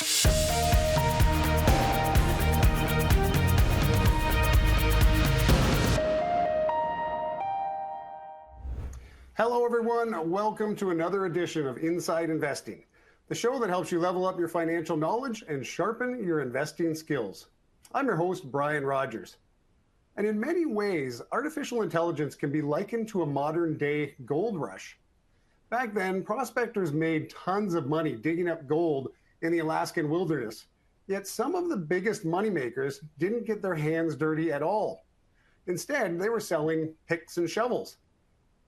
Hello, everyone. Welcome to another edition of Inside Investing, the show that helps you level up your financial knowledge and sharpen your investing skills. I'm your host, Brian Rogers. And in many ways, artificial intelligence can be likened to a modern-day gold rush. Back then, prospectors made tons of money digging up gold in the Alaskan wilderness. Yet some of the biggest moneymakers didn't get their hands dirty at all. Instead, they were selling picks and shovels.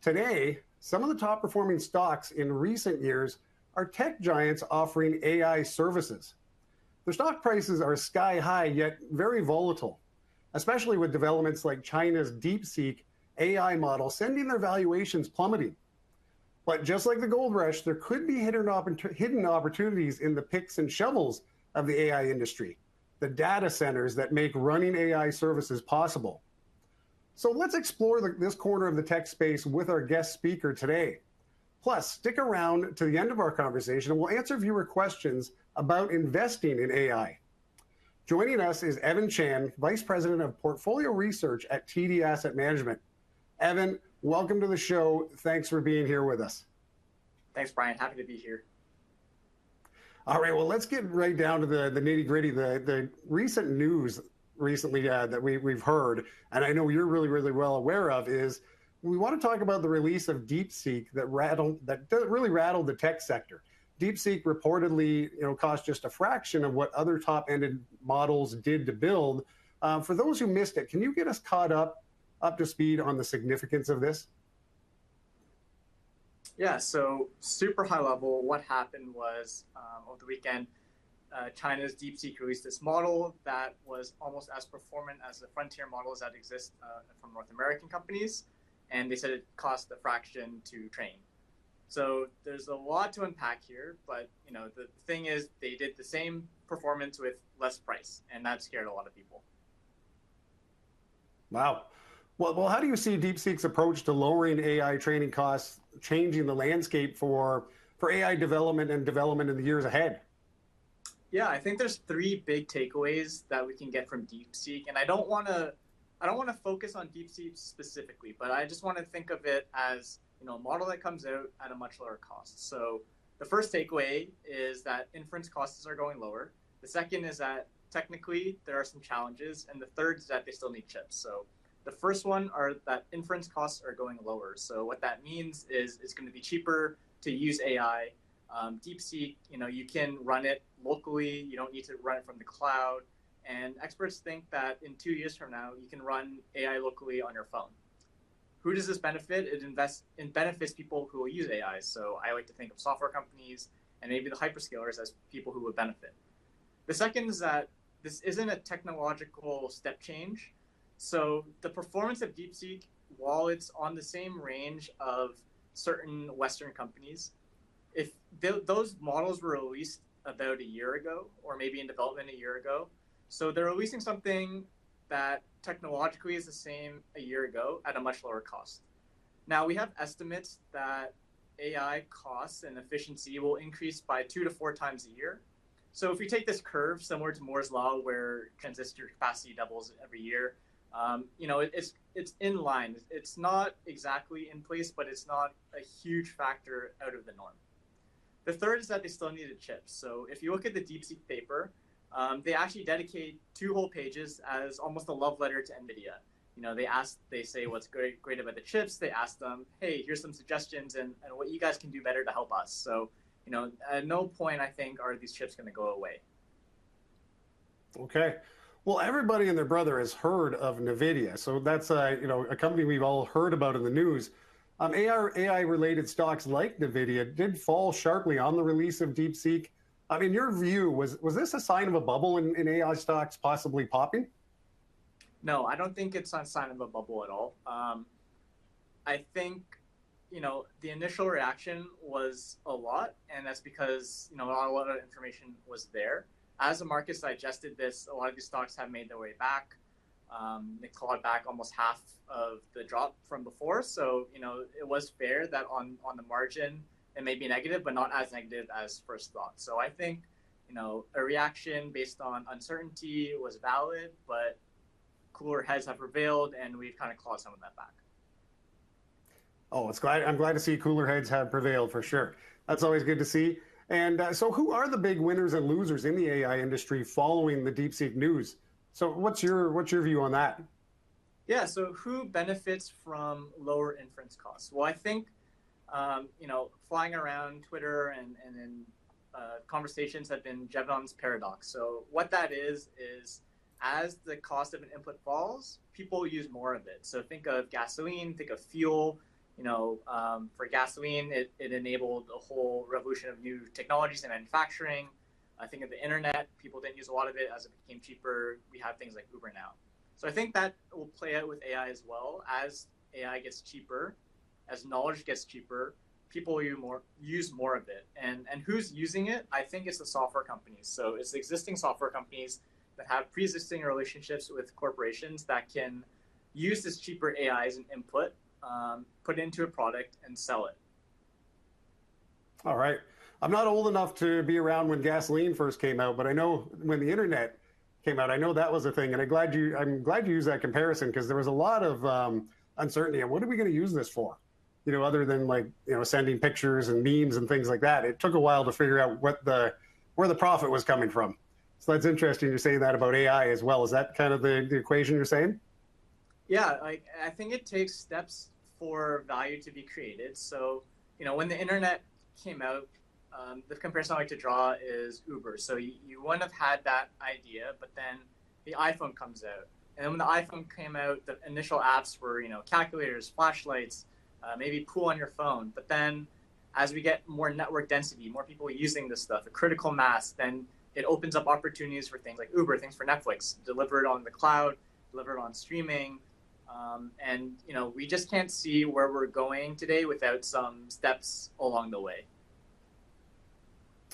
Today, some of the top performing stocks in recent years are tech giants offering AI services. Their stock prices are sky high, yet very volatile, especially with developments like China's DeepSeek AI model sending their valuations plummeting. But just like the gold rush, there could be hidden opportunities in the picks and shovels of the AI industry, the data centers that make running AI services possible. So let's explore this corner of the tech space with our guest speaker today. Plus, stick around to the end of our conversation and we'll answer viewer questions about investing in AI. Joining us is Evan Chen, Vice President of Portfolio Research at TD Asset Management. Evan, welcome to the show. Thanks for being here with us. Thanks, Brian. Happy to be here. All right, well, let's get right down to the nitty-gritty, the recent news recently that we've heard, and I know you're really well aware of, is we want to talk about the release of DeepSeek that really rattled the tech sector. DeepSeek reportedly, cost just a fraction of what other top-ended models did to build. For those who missed it, can you get us caught up to speed on the significance of this? Yeah, so super high level, what happened was over the weekend, China's DeepSeek released this model that was almost as performant as the frontier models that exist from North American companies, and they said it cost a fraction to train. So there's a lot to unpack here, but the thing is they did the same performance with less price, and that scared a lot of people. Wow. Well, how do you see DeepSeek's approach to lowering AI training costs changing the landscape for AI development in the years ahead? Yeah, I think there's three big takeaways that we can get from DeepSeek, and I don't want to focus on DeepSeek specifically, but I just want to think of it as a model that comes out at a much lower cost. So the first takeaway is that inference costs are going lower. The second is that technically there are some challenges, and the third is that they still need chips. So the first one are that inference costs are going lower. So what that means is it's going to be cheaper to use AI. DeepSeek, you can run it locally. You don't need to run it from the cloud. And experts think that in 2 years from now, you can run AI locally on your phone. Who does this benefit? It benefits people who will use AI. So I like to think of software companies and maybe the hyperscalers as people who would benefit. The second is that this isn't a technological step change. So the performance of DeepSeek, while it's on the same range of certain Western companies, if those models were released about a year ago, or maybe in development a year ago, so they're releasing something that technologically is the same a year ago at a much lower cost. Now, we have estimates that AI costs and efficiency will increase by 2 to 4 times a year. So if we take this curve similar to Moore's law, where transistor capacity doubles every year, it's in line. It's not exactly in place, but it's not a huge factor out of the norm. The third is that they still needed chips. So if you look at the DeepSeek paper, they actually dedicate 2 whole pages as almost a love letter to NVIDIA. They say what's great about the chips. They ask them, hey, here's some suggestions and what you guys can do better to help us. So, at no point, I think, are these chips going to go away. Okay. Well, everybody and their brother has heard of NVIDIA. So that's a company we've all heard about in the news. AI-related stocks like NVIDIA did fall sharply on the release of DeepSeek. In your view, was this a sign of a bubble in AI stocks possibly popping? No, I don't think it's a sign of a bubble at all. I think, the initial reaction was a lot, and that's because, not a lot of information was there. As the markets digested this, a lot of these stocks have made their way back. They clawed back almost half of the drop from before. So, it was fair that on the margin, it may be negative, but not as negative as first thought. So I think, a reaction based on uncertainty was valid, but cooler heads have prevailed, and we've kind of clawed some of that back. Oh, I'm glad to see cooler heads have prevailed for sure. That's always good to see. And so who are the big winners and losers in the AI industry following the DeepSeek news? So what's your view on that? Yeah, so who benefits from lower inference costs? Well, I think, flying around Twitter and in conversations have been Jevons paradox. So what that is as the cost of an input falls, people use more of it. So think of gasoline, think of fuel. For gasoline, it enabled a whole revolution of new technologies in manufacturing. I think of the internet, people didn't use a lot of it. As it became cheaper, we have things like Uber now. So I think that will play out with AI as well. As AI gets cheaper, as knowledge gets cheaper, people use more of it. And who's using it? I think it's the software companies. So it's the existing software companies that have pre-existing relationships with corporations that can use this cheaper AI as an input, put it into a product, and sell it. All right. I'm not old enough to be around when gasoline first came out, but I know when the internet came out, I know that was a thing. And I'm glad you used that comparison, because there was a lot of uncertainty. And what are we going to use this for? Other than sending pictures and memes and things like that. It took a while to figure out where the profit was coming from. So that's interesting. You're saying that about AI as well. Is that kind of the equation you're saying? Yeah, I think it takes steps for value to be created. So, when the internet came out, the comparison I like to draw is Uber. So you wouldn't have had that idea, but then the iPhone comes out. And then when the iPhone came out, the initial apps were, calculators, flashlights, maybe pool on your phone. But then as we get more network density, more people using this stuff, a critical mass, then it opens up opportunities for things like Uber, things for Netflix, delivered on the cloud, delivered on streaming. And we just can't see where we're going today without some steps along the way.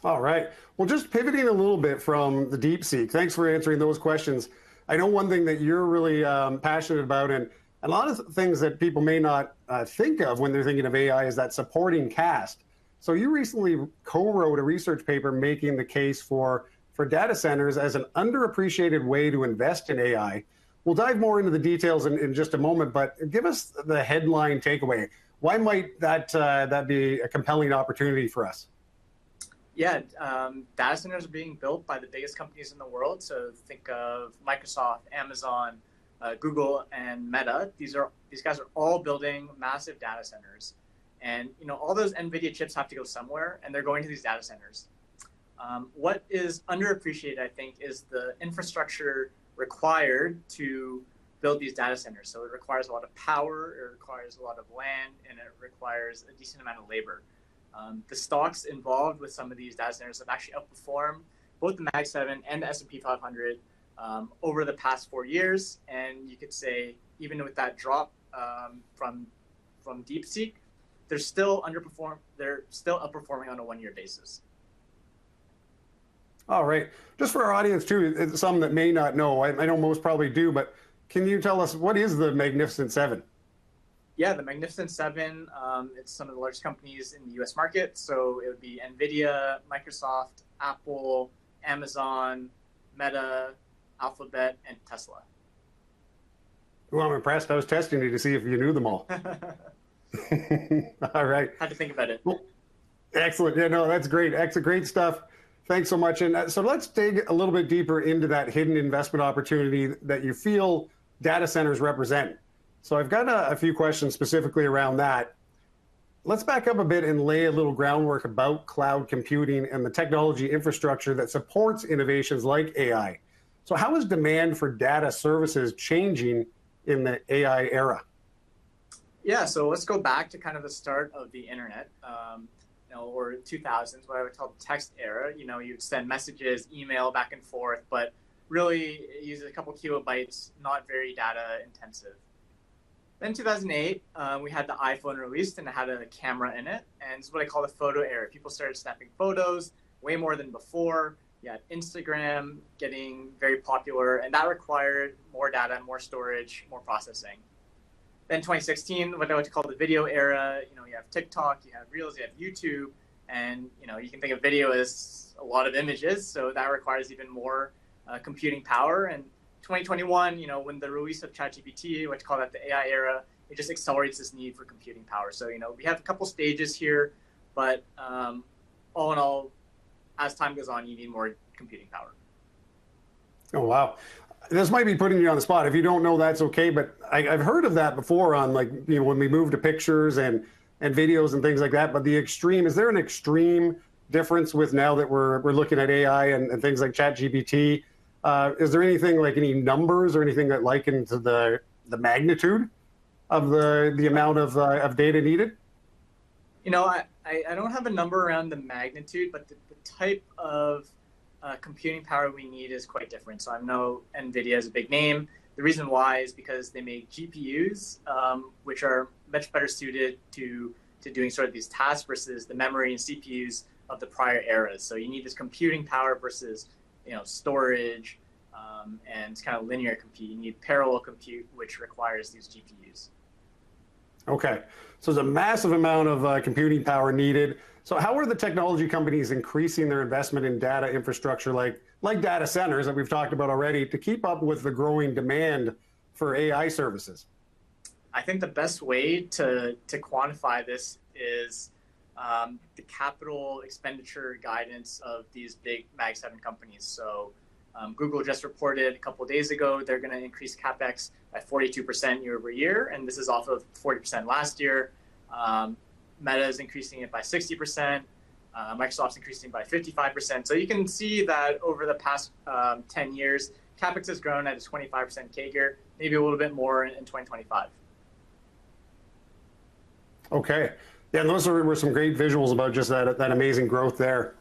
All right. Well, just pivoting a little bit from the DeepSeek, thanks for answering those questions. I know one thing that you're really passionate about, and a lot of things that people may not think of when they're thinking of AI, is that supporting cast. So you recently co-wrote a research paper making the case for data centers as an underappreciated way to invest in AI. We'll dive more into the details in just a moment, but give us the headline takeaway. Why might that be a compelling opportunity for us? Yeah, data centers are being built by the biggest companies in the world. So think of Microsoft, Amazon, Google, and Meta. These guys are all building massive data centers, and all those NVIDIA chips have to go somewhere, and they're going to these data centers. What is underappreciated, I think, is the infrastructure required to build these data centers. So it requires a lot of power, it requires a lot of land, and it requires a decent amount of labor. The stocks involved with some of these data centers have actually outperformed both the Mag 7 and the S&P 500 over the past 4 years. And you could say, even with that drop from DeepSeek, they're still outperforming on a 1-year basis. All right. Just for our audience too, some that may not know, I know most probably do, but can you tell us what is the Magnificent Seven? Yeah, the Magnificent Seven, it's some of the largest companies in the US market. So it would be NVIDIA, Microsoft, Apple, Amazon, Meta, Alphabet, and Tesla. Well, I'm impressed. I was testing you to see if you knew them all. All right. Had to think about it. Well, excellent. Yeah, no, that's great. Great stuff. Thanks so much. And so let's dig a little bit deeper into that hidden investment opportunity that you feel data centers represent. So I've got a few questions specifically around that. Let's back up a bit and lay a little groundwork about cloud computing and the technology infrastructure that supports innovations like AI. So how is demand for data services changing in the AI era? Yeah, so let's go back to kind of the start of the internet, or 2000s, what I would call the text era. You'd send messages, email back and forth, but really it uses a couple kilobytes, not very data intensive. Then 2008, we had the iPhone released, and it had a camera in it, and it's what I call the photo era. People started snapping photos way more than before. You had Instagram getting very popular, and that required more data, more storage, more processing. Then 2016, what I like to call the video era, you have TikTok, you have Reels, you have YouTube, And you can think of video as a lot of images, so that requires even more computing power. And 2021, when the release of ChatGPT, which call that the AI era, it just accelerates this need for computing power. So we have a couple stages here, but all in all, as time goes on, you need more computing power. Oh, wow. This might be putting you on the spot. If you don't know, that's okay. But I've heard of that before on when we move to pictures and videos and things like that. But is there an extreme difference with now that we're looking at AI and things like ChatGPT? Is there anything like any numbers or anything that liken to the magnitude of the amount of data needed? I don't have a number around the magnitude, but the type of computing power we need is quite different. So I know NVIDIA is a big name. The reason why is because they make GPUs, which are much better suited to doing sort of these tasks versus the memory and CPUs of the prior eras. So you need this computing power versus storage and kind of linear compute. You need parallel compute, which requires these GPUs. Okay, so there's a massive amount of computing power needed. So how are the technology companies increasing their investment in data infrastructure like data centers that we've talked about already to keep up with the growing demand for AI services? I think the best way to quantify this is the capital expenditure guidance of these big Mag 7 companies. So Google just reported a couple of days ago they're going to increase CapEx by 42% year over year, and this is off of 40% last year. Meta is increasing it by 60%. Microsoft's increasing by 55%. So you can see that over the past 10 years, CapEx has grown at a 25% CAGR, maybe a little bit more in 2025. Okay. Yeah, those were some great visuals about just that amazing growth there.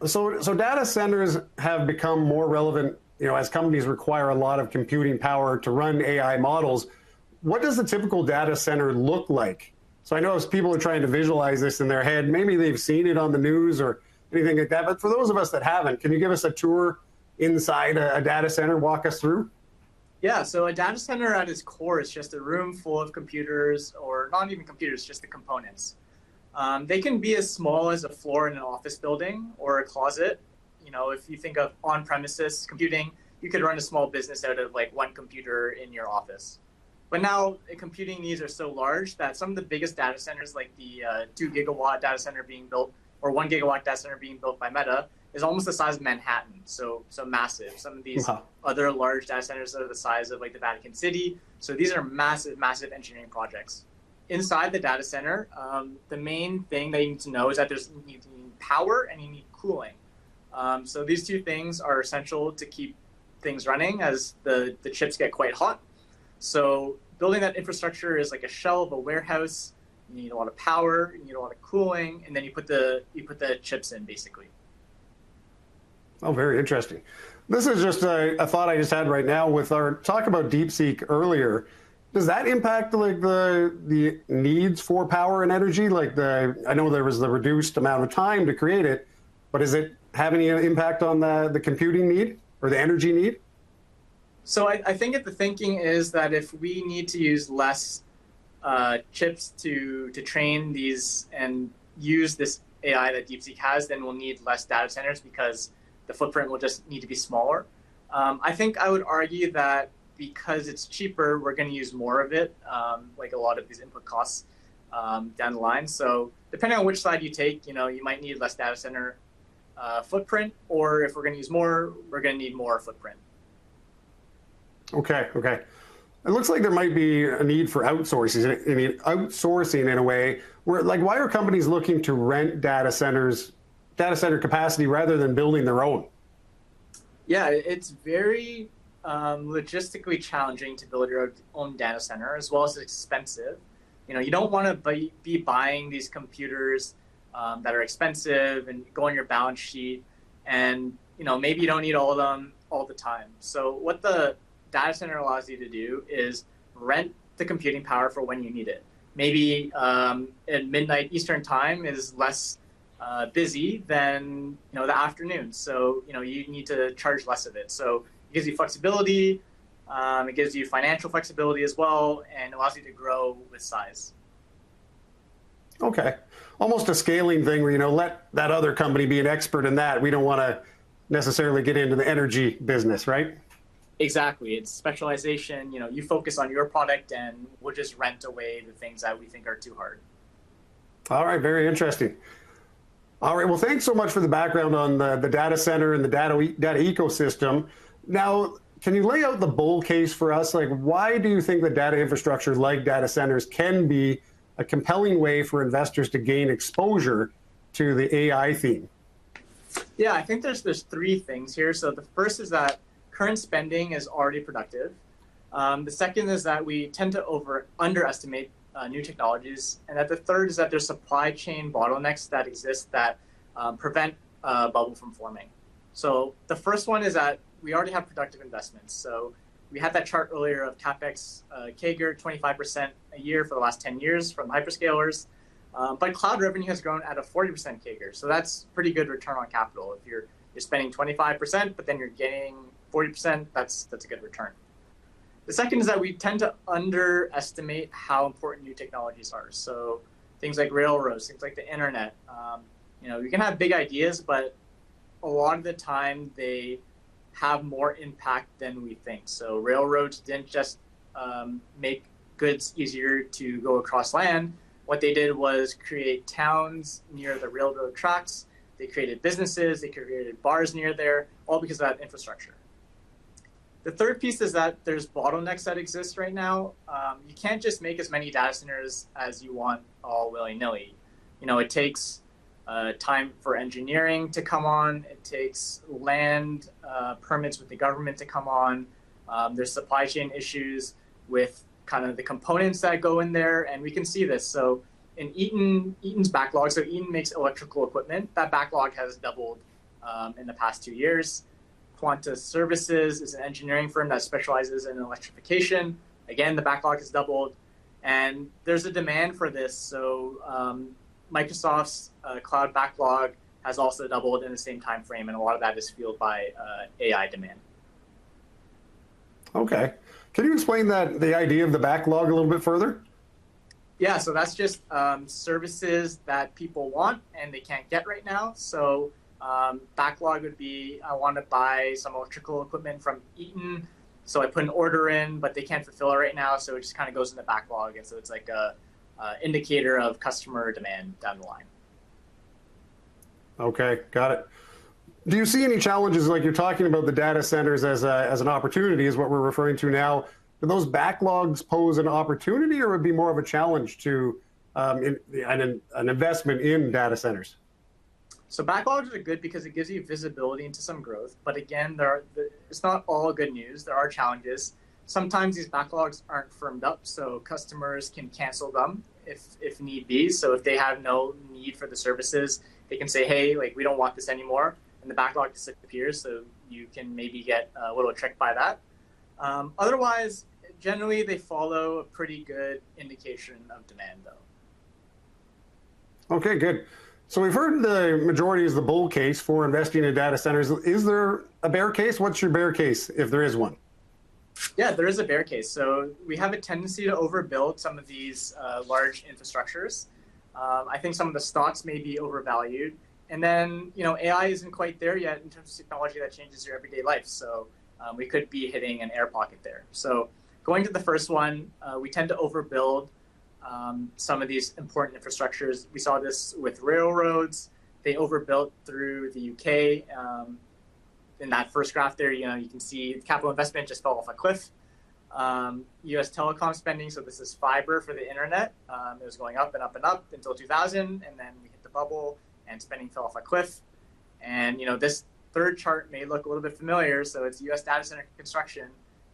So data centers have become more relevant, as companies require a lot of computing power to run AI models. What does the typical data center look like? So I know as people are trying to visualize this in their head, maybe they've seen it on the news or anything like that. But for those of us that haven't, can you give us a tour inside a data center? Walk us through. Yeah, so a data center at its core is just a room full of computers, or not even computers, just the components. They can be as small as a floor in an office building or a closet. If you think of on-premises computing, you could run a small business out of like one computer in your office. But now computing needs are so large that some of the biggest data centers, like the 2 gigawatt data center being built, or 1 gigawatt data center being built by Meta, is almost the size of Manhattan. So massive. Some of these other large data centers are the size of like the Vatican City. So these are massive, massive engineering projects. Inside the data center, the main thing that you need to know is that you need power and you need cooling. So these two things are essential to keep things running as the chips get quite hot. So building that infrastructure is like a shell of a warehouse. You need a lot of power, you need a lot of cooling, and then you put the chips in basically. Oh, very interesting. This is just a thought I just had right now with our talk about DeepSeek earlier. Does that impact like the needs for power and energy? I know there was the reduced amount of time to create it, but is it have any impact on the computing need or the energy need? So I think the thinking is that if we need to use less chips to train these and use this AI that DeepSeek has, then we'll need less data centers because the footprint will just need to be smaller. I think I would argue that because it's cheaper, we're going to use more of it, like a lot of these input costs down the line. So depending on which side you take, you might need less data center footprint, or if we're going to use more, we're going to need more footprint. Okay. It looks like there might be a need for outsourcing in a way where, why are companies looking to rent data center capacity rather than building their own? Yeah, it's very logistically challenging to build your own data center, as well as expensive. You don't want to be buying these computers that are expensive and go on your balance sheet, and maybe you don't need all of them all the time. So what the data center allows you to do is rent the computing power for when you need it. Maybe at midnight Eastern time is less busy than the afternoon, so you need to charge less of it. So it gives you flexibility, it gives you financial flexibility as well, and allows you to grow with size. Okay. Almost a scaling thing where, let that other company be an expert in that. We don't want to necessarily get into the energy business, right? Exactly. It's specialization. You focus on your product and we'll just rent away the things that we think are too hard. All right. Very interesting. All right. Well, thanks so much for the background on the data center and the data ecosystem. Now, can you lay out the bull case for us? Like, why do you think that data infrastructure like data centers can be a compelling way for investors to gain exposure to the AI theme? Yeah, I think there's three things here. So the first is that current spending is already productive. The second is that we tend to underestimate new technologies, and that the third is that there's supply chain bottlenecks that exist that prevent a bubble from forming. So the first one is that we already have productive investments. So we had that chart earlier of CapEx CAGR 25% a year for the last 10 years from the hyperscalers. But cloud revenue has grown at a 40% CAGR. So that's pretty good return on capital. If you're spending 25%, but then you're getting 40%, that's a good return. The second is that we tend to underestimate how important new technologies are. So things like railroads, things like the internet. You can have big ideas, but a lot of the time they have more impact than we think. So railroads didn't just make goods easier to go across land. What they did was create towns near the railroad tracks. They created businesses. They created bars near there, all because of that infrastructure. The third piece is that there's bottlenecks that exist right now. You can't just make as many data centers as you want all willy-nilly. It takes time for engineering to come on. It takes land permits with the government to come on. There's supply chain issues with kind of the components that go in there, and we can see this. So in Eaton's backlog, so Eaton makes electrical equipment. That backlog has doubled in the past 2 years. Quanta Services is an engineering firm that specializes in electrification. Again, the backlog has doubled, and there's a demand for this. So Microsoft's cloud backlog has also doubled in the same time frame, and a lot of that is fueled by AI demand. Okay. Can you explain the idea of the backlog a little bit further? Yeah, so that's just services that people want and they can't get right now. So backlog would be, I want to buy some electrical equipment from Eaton, so I put an order in, but they can't fulfill it right now, so it just kind of goes in the backlog, and so it's like a indicator of customer demand down the line. Okay, got it. Do you see any challenges, like you're talking about the data centers as an opportunity, is what we're referring to now? Do those backlogs pose an opportunity, or would it be more of a challenge to an investment in data centers? So backlogs are good because it gives you visibility into some growth. But again, it's not all good news. There are challenges. Sometimes these backlogs aren't firmed up, so customers can cancel them if need be. So if they have no need for the services, they can say, hey, like, we don't want this anymore, and the backlog disappears. So you can maybe get a little tricked by that. Otherwise, generally, they follow a pretty good indication of demand, though. Okay, good. So we've heard the majority is the bull case for investing in data centers. Is there a bear case? What's your bear case, if there is one? Yeah, there is a bear case. So we have a tendency to overbuild some of these large infrastructures. I think some of the stocks may be overvalued. And then, AI isn't quite there yet in terms of technology that changes your everyday life. So we could be hitting an air pocket there. So going to the first one, we tend to overbuild some of these important infrastructures. We saw this with railroads. They overbuilt through the UK. In that first graph there, you can see capital investment just fell off a cliff. US telecom spending, so this is fiber for the internet. It was going up and up and up until 2000, and then we hit the bubble and spending fell off a cliff. And this third chart may look a little bit familiar. So it's US data center construction.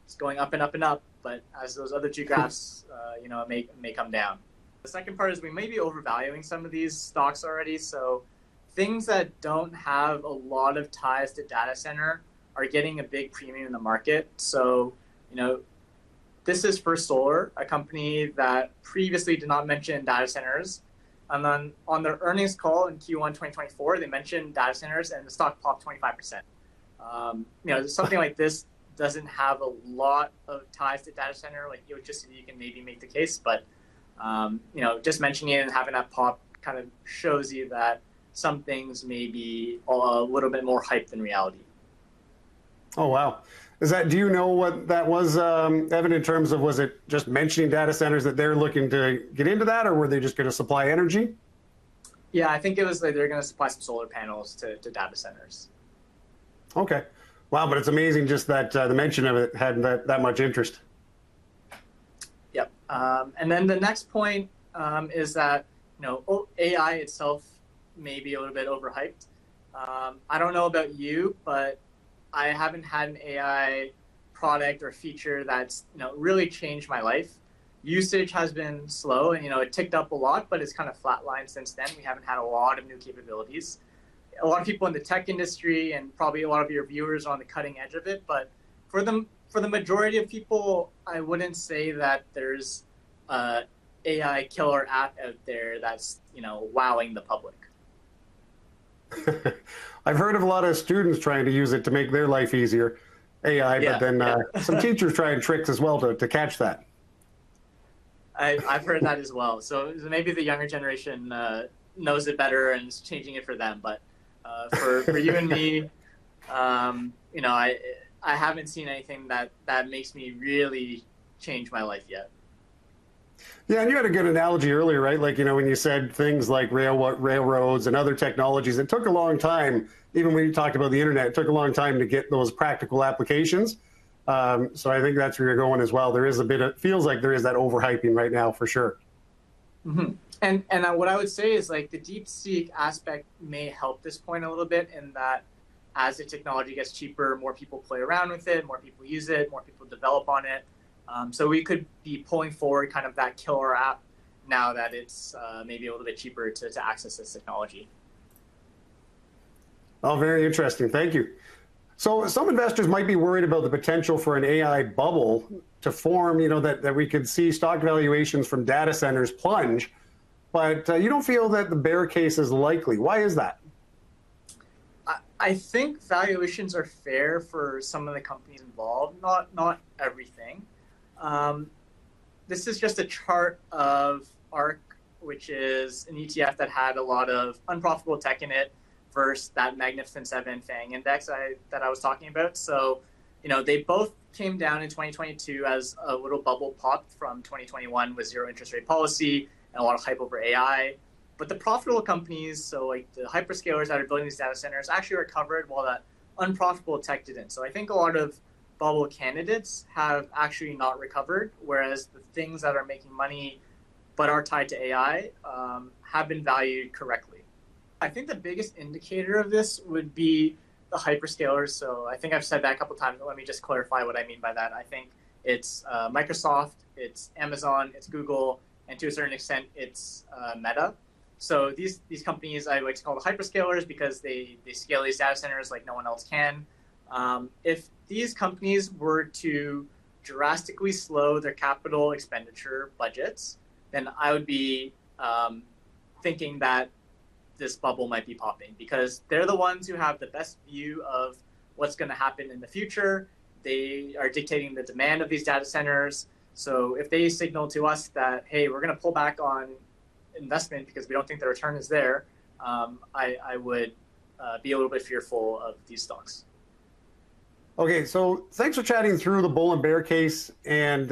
It's going up and up and up, but as those other two graphs, it may come down. The second part is we may be overvaluing some of these stocks already. So things that don't have a lot of ties to data center are getting a big premium in the market. So, this is First Solar, a company that previously did not mention data centers. And then on their earnings call in Q1 2024, they mentioned data centers and the stock popped 25%. Something like this doesn't have a lot of ties to data center. Like electricity, you can maybe make the case, but Just mentioning it and having that pop kind of shows you that some things may be a little bit more hype than reality. Oh, wow. Do you know what that was, Evan, in terms of, was it just mentioning data centers that they're looking to get into that, or were they just going to supply energy? Yeah, I think it was like they're going to supply some solar panels to data centers. Okay. Wow, but it's amazing just that the mention of it had that much interest. Yep. And then the next point is that, AI itself may be a little bit overhyped. I don't know about you, but I haven't had an AI product or feature that's really changed my life. Usage has been slow, and it ticked up a lot, but it's kind of flatlined since then. We haven't had a lot of new capabilities. A lot of people in the tech industry, and probably a lot of your viewers, are on the cutting edge of it. But for the majority of people, I wouldn't say that there's a AI killer app out there that's wowing the public. I've heard of a lot of students trying to use it to make their life easier, AI, but then some teachers trying tricks as well to catch that. I've heard that as well. So maybe the younger generation knows it better and is changing it for them. But for you and me, I haven't seen anything that makes me really change my life yet. Yeah, and you had a good analogy earlier, right? Like, when you said things like railroads and other technologies, it took a long time, even when you talked about the internet, it took a long time to get those practical applications. So I think that's where you're going as well. There is feels like there is that overhyping right now for sure. Mm-hmm. And what I would say is, like, the DeepSeek aspect may help this point a little bit, in that as the technology gets cheaper, more people play around with it, more people use it, more people develop on it. So we could be pulling forward kind of that killer app now that it's maybe a little bit cheaper to access this technology. Oh, very interesting. Thank you. So some investors might be worried about the potential for an AI bubble to form, that we could see stock valuations from data centers plunge, but you don't feel that the bear case is likely. Why is that? I think valuations are fair for some of the companies involved, not everything. This is just a chart of ARK, which is an ETF that had a lot of unprofitable tech in it, versus that Magnificent Seven FANG index that I was talking about. So, they both came down in 2022 as a little bubble popped from 2021 with zero interest rate policy and a lot of hype over AI. But the profitable companies, so like the hyperscalers that are building these data centers, actually recovered, while that unprofitable tech didn't. So I think a lot of bubble candidates have actually not recovered, whereas the things that are making money but are tied to AI have been valued correctly. I think the biggest indicator of this would be the hyperscalers. So I think I've said that a couple of times, but let me just clarify what I mean by that. I think it's Microsoft, it's Amazon, it's Google, and to a certain extent, it's Meta. So these companies I like to call the hyperscalers because they scale these data centers like no one else can. If these companies were to drastically slow their capital expenditure budgets, then I would be thinking that this bubble might be popping, because they're the ones who have the best view of what's going to happen in the future. They are dictating the demand of these data centers. So if they signal to us that, hey, we're going to pull back on investment because we don't think the return is there, I would be a little bit fearful of these stocks. Okay, so thanks for chatting through the bull and bear case and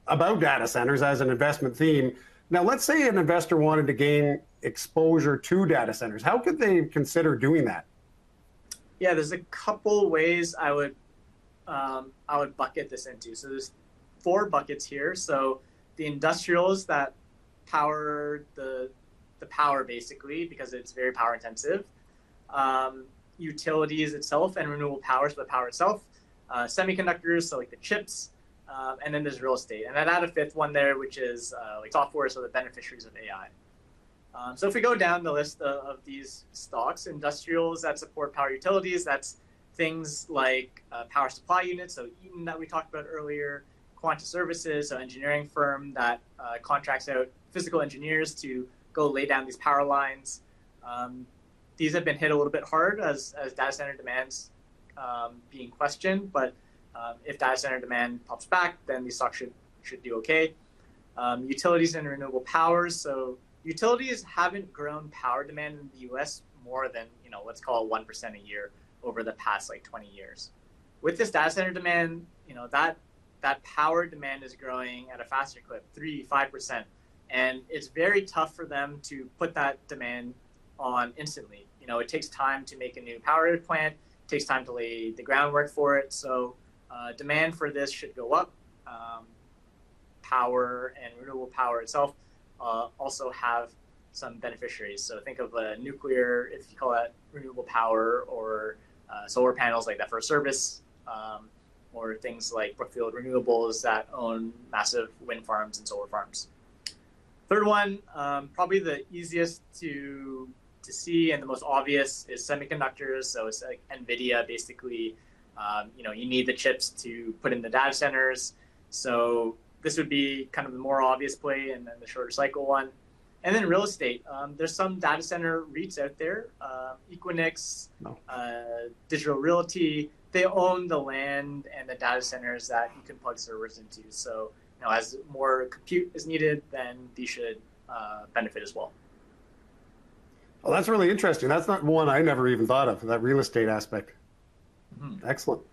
about data centers as an investment theme. Now, let's say an investor wanted to gain exposure to data centers. How could they consider doing that? Yeah, there's a couple ways I would bucket this into. So there's 4 buckets here. So the industrials that power the power, basically, because it's very power intensive. Utilities itself and renewable power, so the power itself. Semiconductors, so like the chips. And then there's real estate. And I'd add a 5th one there, which is like software, so the beneficiaries of AI. So if we go down the list of these stocks, industrials that support power utilities, that's things like power supply units, so Eaton that we talked about earlier, Quanta Services, so engineering firm that contracts out physical engineers to go lay down these power lines. These have been hit a little bit hard as data center demands being questioned, but if data center demand pops back, then these stocks should do okay. Utilities and renewable powers. So utilities haven't grown power demand in the U.S. more than, let's call it 1% a year over the past like 20 years. With this data center demand, that power demand is growing at a faster clip, 3-5%. And it's very tough for them to put that demand on instantly. It takes time to make a new power plant, it takes time to lay the groundwork for it. So demand for this should go up. Power and renewable power itself also have some beneficiaries. So think of nuclear, if you call that renewable power, or solar panels like that for service, or things like Brookfield Renewables that own massive wind farms and solar farms. Third one, probably the easiest to see and the most obvious is semiconductors. So it's like NVIDIA, basically, you need the chips to put in the data centers. So this would be kind of the more obvious play and then the shorter cycle one. And then real estate. There's some data center REITs out there, Equinix, Digital Realty. They own the land and the data centers that you can plug servers into. So as more compute is needed, then these should benefit as well. Well, that's really interesting. That's not one I never even thought of, that real estate aspect. Mm-hmm. Excellent.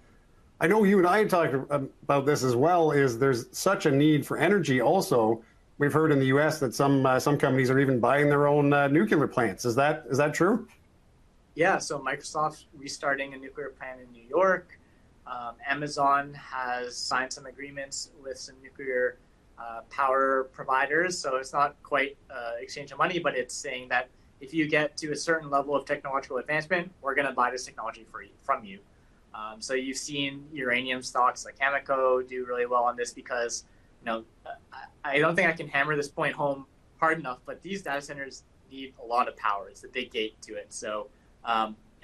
I know you and I talked about this as well, is there's such a need for energy also. We've heard in the U.S. that some companies are even buying their own nuclear plants. Is that true? Yeah, so Microsoft's restarting a nuclear plant in New York. Amazon has signed some agreements with some nuclear power providers. So it's not quite exchange of money, but it's saying that if you get to a certain level of technological advancement, we're going to buy this technology from you. So you've seen uranium stocks like Cameco do really well on this because, I don't think I can hammer this point home hard enough, but these data centers need a lot of power. It's the big gate to it. So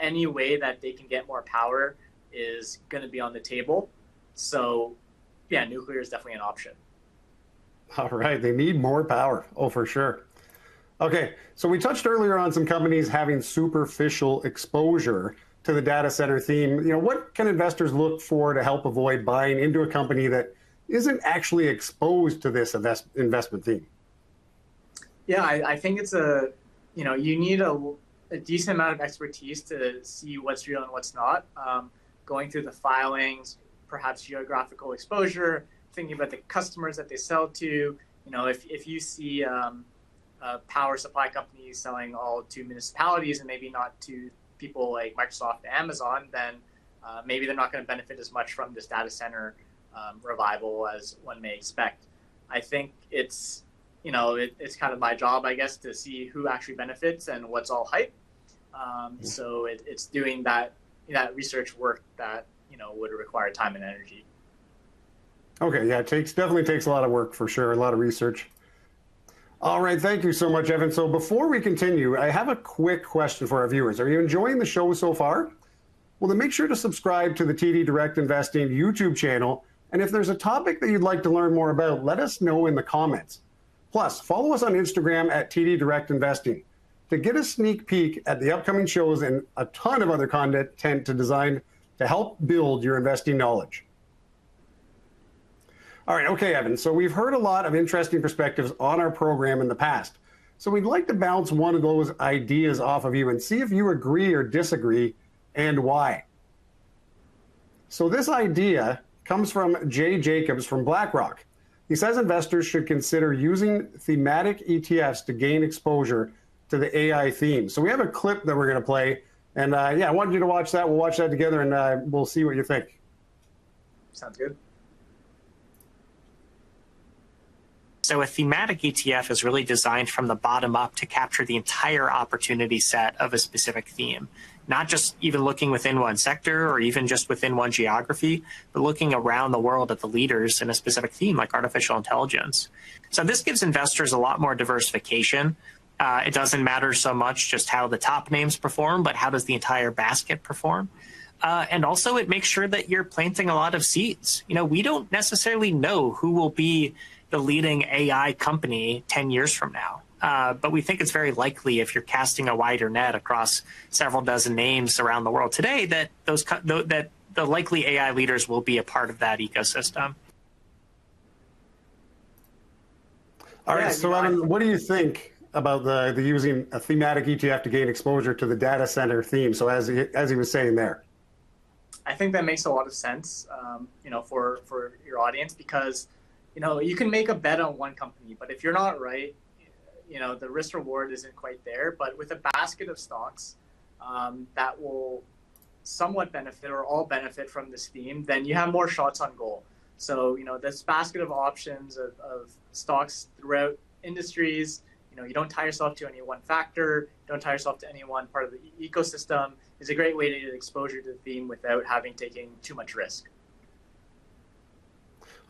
any way that they can get more power is going to be on the table. So yeah, nuclear is definitely an option. All right. They need more power. Oh, for sure. Okay. So we touched earlier on some companies having superficial exposure to the data center theme. What can investors look for to help avoid buying into a company that isn't actually exposed to this investment theme? Yeah, I think it's you need a decent amount of expertise to see what's real and what's not. Going through the filings, perhaps geographical exposure, thinking about the customers that they sell to. If you see a power supply company selling all to municipalities and maybe not to people like Microsoft and Amazon, then maybe they're not going to benefit as much from this data center revival as one may expect. I think it's it's kind of my job, I guess, to see who actually benefits and what's all hype. So it's doing that research work that would require time and energy. Okay, yeah, definitely takes a lot of work for sure, a lot of research. All right, thank you so much, Evan. So before we continue, I have a quick question for our viewers. Are you enjoying the show so far? Well, then make sure to subscribe to the TD Direct Investing YouTube channel. And if there's a topic that you'd like to learn more about, let us know in the comments. Plus, follow us on Instagram at TD Direct Investing to get a sneak peek at the upcoming shows and a ton of other content designed to help build your investing knowledge. All right, okay, Evan. So we've heard a lot of interesting perspectives on our program in the past. So we'd like to bounce one of those ideas off of you and see if you agree or disagree and why. So this idea comes from Jay Jacobs from BlackRock. He says investors should consider using thematic ETFs to gain exposure to the AI theme. So we have a clip that we're going to play. And yeah, I want you to watch that. We'll watch that together and we'll see what you think. Sounds good. So a thematic ETF is really designed from the bottom up to capture the entire opportunity set of a specific theme, not just even looking within one sector or even just within one geography, but looking around the world at the leaders in a specific theme like artificial intelligence. So this gives investors a lot more diversification. It doesn't matter so much just how the top names perform, but how does the entire basket perform? And also it makes sure that you're planting a lot of seeds. We don't necessarily know who will be the leading AI company 10 years from now. But we think it's very likely if you're casting a wider net across several dozen names around the world today that that the likely AI leaders will be a part of that ecosystem. All right, Yeah, so Evan, what do you think about the using a thematic ETF to gain exposure to the data center theme? So as he was saying there. I think that makes a lot of sense, for your audience because, you can make a bet on one company, but if you're not right, the risk reward isn't quite there. But with a basket of stocks that will somewhat benefit or all benefit from this theme, then you have more shots on goal. So, this basket of options of stocks throughout industries, you don't tie yourself to any one factor, don't tie yourself to any one part of the ecosystem, is a great way to get exposure to the theme without having taken too much risk.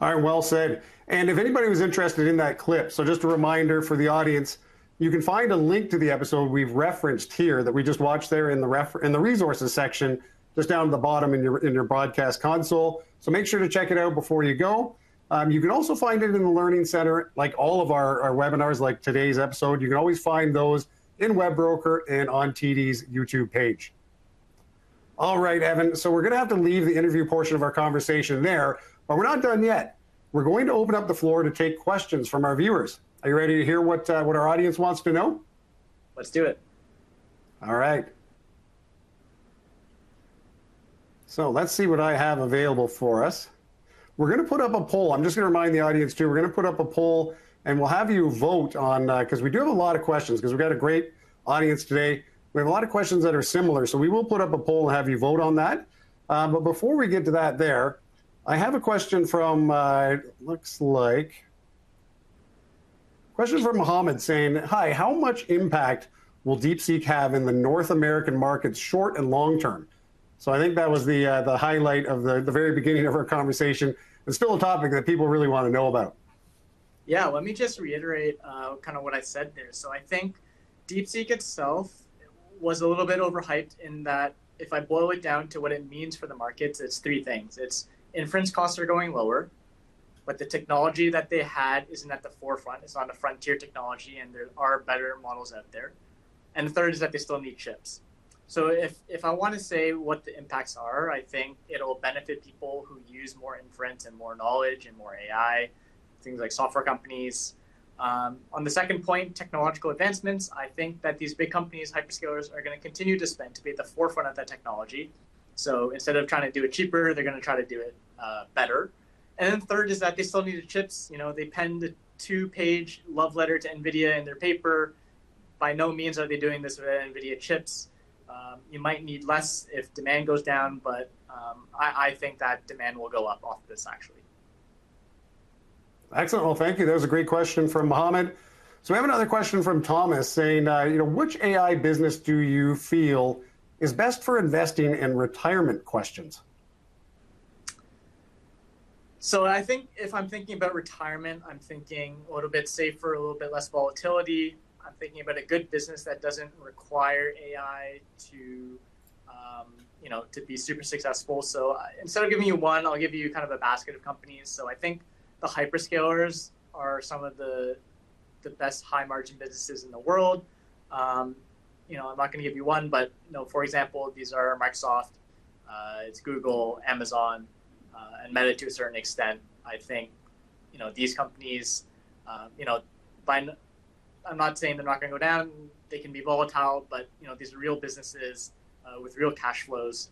All right, well said. And if anybody was interested in that clip, so just a reminder for the audience, you can find a link to the episode we've referenced here that we just watched there in the resources section, just down at the bottom in your broadcast console. So make sure to check it out before you go. You can also find it in the Learning Center, like all of our webinars, like today's episode. You can always find those in WebBroker and on TD's YouTube page. All right, Evan. So we're going to have to leave the interview portion of our conversation there, but we're not done yet. We're going to open up the floor to take questions from our viewers. Are you ready to hear what our audience wants to know? Let's do it. All right. So let's see what I have available for us. We're going to put up a poll. I'm just going to remind the audience too, we're going to put up a poll and we'll have you vote on, because we do have a lot of questions, because we've got a great audience today. We have a lot of questions that are similar, so we will put up a poll and have you vote on that. But before we get to that there, I have a question from, question from Mohammed saying, hi, how much impact will DeepSeek have in the North American markets short and long term? So I think that was the highlight of the very beginning of our conversation. It's still a topic that people really want to know about. Yeah, let me just reiterate kind of what I said there. So I think DeepSeek itself was a little bit overhyped in that if I boil it down to what it means for the markets, it's three things. It's inference costs are going lower, but the technology that they had isn't at the forefront. It's not a frontier technology, and there are better models out there. And the third is that they still need chips. So if I want to say what the impacts are, I think it'll benefit people who use more inference and more knowledge and more AI, things like software companies. On the second point, technological advancements, I think that these big companies, hyperscalers, are going to continue to spend to be at the forefront of that technology. So instead of trying to do it cheaper, they're going to try to do it better. And then third is that they still need the chips. They penned a 2-page love letter to NVIDIA in their paper. By no means are they doing this with NVIDIA chips. You might need less if demand goes down, but I think that demand will go up off this, actually. Excellent. Well, thank you. That was a great question from Mohammed. So we have another question from Thomas saying, which AI business do you feel is best for investing in retirement questions? So I think if I'm thinking about retirement, I'm thinking a little bit safer, a little bit less volatility. I'm thinking about a good business that doesn't require AI to be super successful. So instead of giving you one, I'll give you kind of a basket of companies. So I think the hyperscalers are some of the best high margin businesses in the world. I'm not going to give you one, but for example, these are Microsoft, it's Google, Amazon, and Meta to a certain extent. I think these companies, I'm not saying they're not going to go down. They can be volatile, but these are real businesses with real cash flows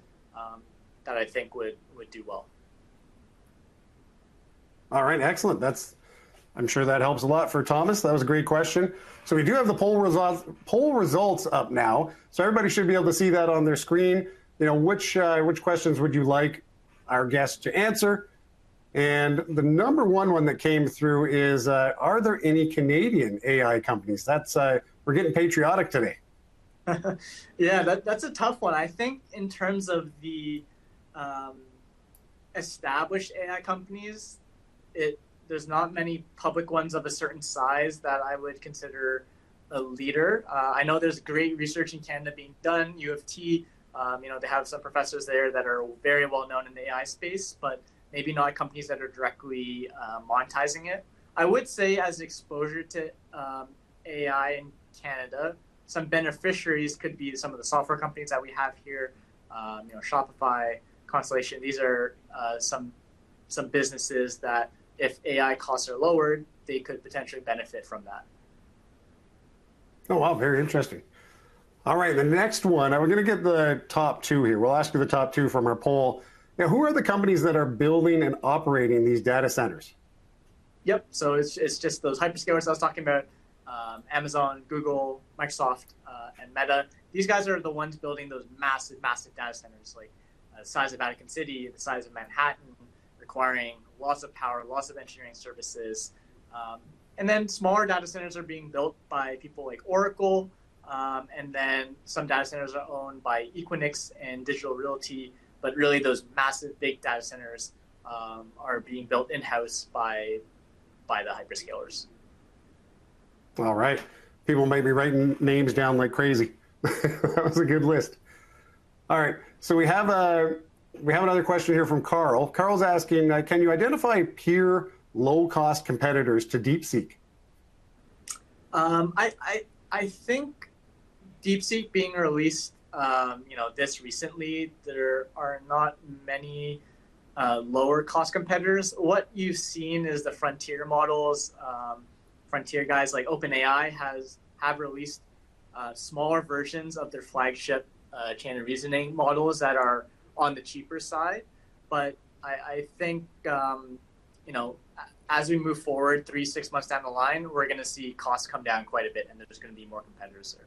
that I think would do well. All right, excellent. I'm sure that helps a lot for Thomas. That was a great question. So we do have the poll results up now. So everybody should be able to see that on their screen. Which questions would you like our guests to answer? And the number one that came through is, are there any Canadian AI companies? That's we're getting patriotic today. Yeah, that's a tough one. I think in terms of the established AI companies, there's not many public ones of a certain size that I would consider a leader. I know there's great research in Canada being done. U of T, they have some professors there that are very well known in the AI space, but maybe not companies that are directly monetizing it. I would say as exposure to AI in Canada, some beneficiaries could be some of the software companies that we have here, Shopify, Constellation. These are some businesses that if AI costs are lowered, they could potentially benefit from that. Oh, wow, very interesting. All right, the next one, we're going to get the top two here. We'll ask you the top two from our poll. Now, who are the companies that are building and operating these data centers? Yep, so it's just those hyperscalers I was talking about, Amazon, Google, Microsoft, and Meta. These guys are the ones building those massive, massive data centers, like the size of Vatican City, the size of Manhattan, requiring lots of power, lots of engineering services. And then smaller data centers are being built by people like Oracle, and then some data centers are owned by Equinix and Digital Realty, but really those massive big data centers are being built in-house by the hyperscalers. All right. People may be writing names down like crazy. That was a good list. All right. So we have another question here from Carl. Carl's asking, can you identify peer low-cost competitors to DeepSeek? I think DeepSeek being released, this recently, there are not many lower cost competitors. What you've seen is the frontier models. Frontier guys like OpenAI have released smaller versions of their flagship chain of reasoning models that are on the cheaper side. But I think as we move forward 3-6 months down the line, we're going to see costs come down quite a bit, and there's going to be more competitors there.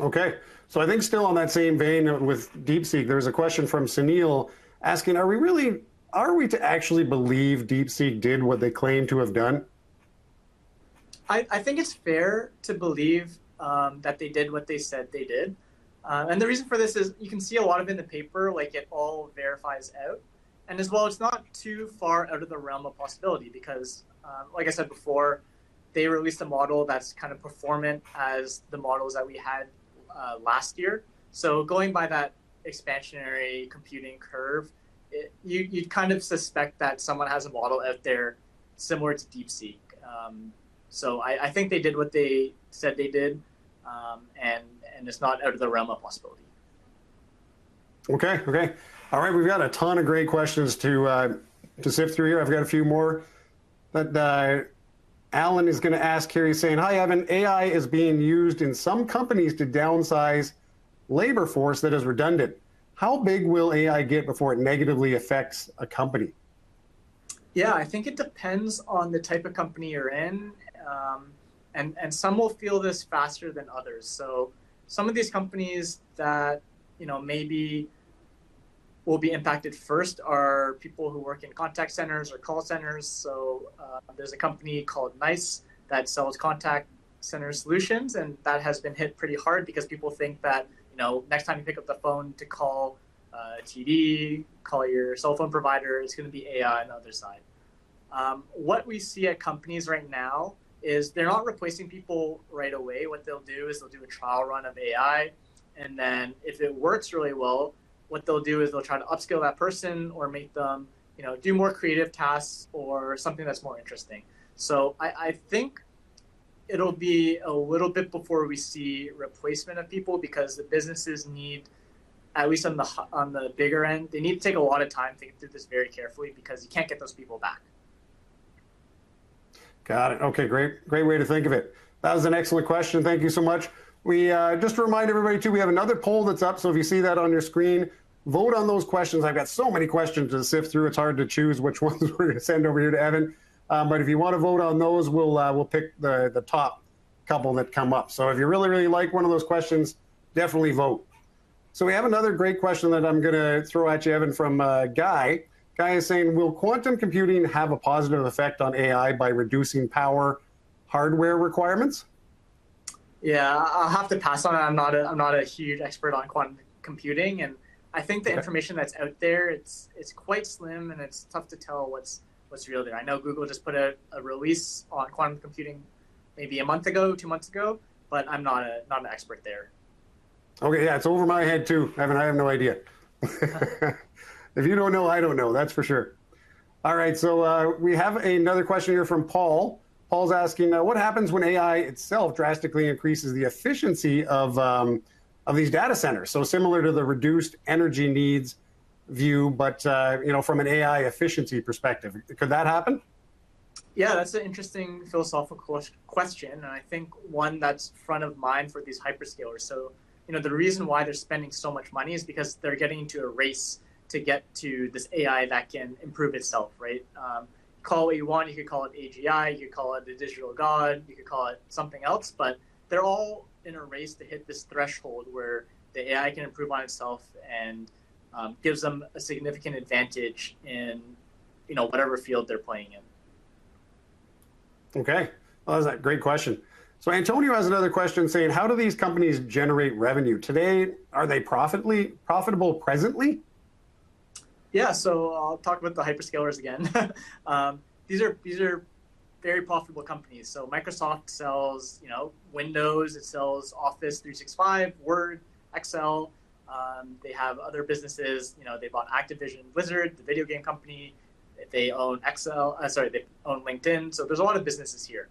Okay, so I think still on that same vein with DeepSeek, there's a question from Sunil asking, are we to actually believe DeepSeek did what they claim to have done? I think it's fair to believe that they did what they said they did. And the reason for this is you can see a lot of it in the paper, like it all verifies out. And as well, it's not too far out of the realm of possibility because, like I said before, they released a model that's kind of performant as the models that we had last year. So going by that expansionary computing curve, you'd kind of suspect that someone has a model out there similar to DeepSeek. So I think they did what they said they did, and it's not out of the realm of possibility. Okay. All right, we've got a ton of great questions to sift through here. I've got a few more that Alan is going to ask here. He's saying, hi, Evan, AI is being used in some companies to downsize labor force that is redundant. How big will AI get before it negatively affects a company? Yeah, I think it depends on the type of company you're in, and some will feel this faster than others. So some of these companies that maybe will be impacted first are people who work in contact centers or call centers. So there's a company called NICE that sells contact center solutions, and that has been hit pretty hard because people think that next time you pick up the phone to call TD, call your cell phone provider, it's going to be AI on the other side. What we see at companies right now is they're not replacing people right away. What they'll do is they'll do a trial run of AI, and then if it works really well, what they'll do is they'll try to upskill that person or make them do more creative tasks or something that's more interesting. So I think it'll be a little bit before we see replacement of people because the businesses need, at least on the bigger end, they need to take a lot of time to think through this very carefully because you can't get those people back. Got it. Okay, great way to think of it. That was an excellent question. Thank you so much. We just to remind everybody too, we have another poll that's up. So if you see that on your screen, vote on those questions. I've got so many questions to sift through. It's hard to choose which ones we're going to send over here to Evan. But if you want to vote on those, we'll pick the top couple that come up. So if you really, really like one of those questions, definitely vote. So we have another great question that I'm going to throw at you, Evan, from Guy. Guy is saying, will quantum computing have a positive effect on AI by reducing power hardware requirements? Yeah, I'll have to pass on it. I'm not a huge expert on quantum computing, and I think the information that's out there, it's quite slim, and it's tough to tell what's real there. I know Google just put a release on quantum computing maybe a month ago, 2 months ago, but I'm not an expert there. Okay, yeah, it's over my head too, Evan. I have no idea. If you don't know, I don't know, that's for sure. All right, so we have another question here from Paul. Paul's asking, what happens when AI itself drastically increases the efficiency of these data centers? So similar to the reduced energy needs view, but from an AI efficiency perspective. Could that happen? Yeah, that's an interesting philosophical question, and I think one that's front of mind for these hyperscalers. So, the reason why they're spending so much money is because they're getting into a race to get to this AI that can improve itself, right? Call it what you want. You could call it AGI, you could call it the digital god, you could call it something else, but they're all in a race to hit this threshold where the AI can improve on itself and gives them a significant advantage in, whatever field they're playing in. Okay, well, that's a great question. So Antonio has another question saying, how do these companies generate revenue today? Are they profitable presently? Yeah, so I'll talk about the hyperscalers again. These are very profitable companies. So Microsoft sells, Windows, it sells Office 365, Word, Excel. They have other businesses. They bought Activision Blizzard, the video game company. They own they own LinkedIn. So there's a lot of businesses here.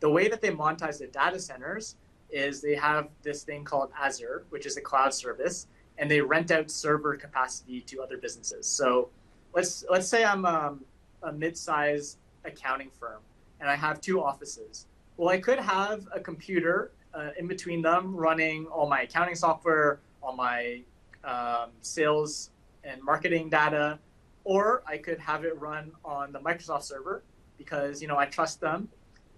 The way that they monetize their data centers is they have this thing called Azure, which is a cloud service, and they rent out server capacity to other businesses. So let's say I'm a mid-size accounting firm, and I have 2 offices. Well, I could have a computer in between them running all my accounting software, all my sales and marketing data, or I could have it run on the Microsoft server because I trust them,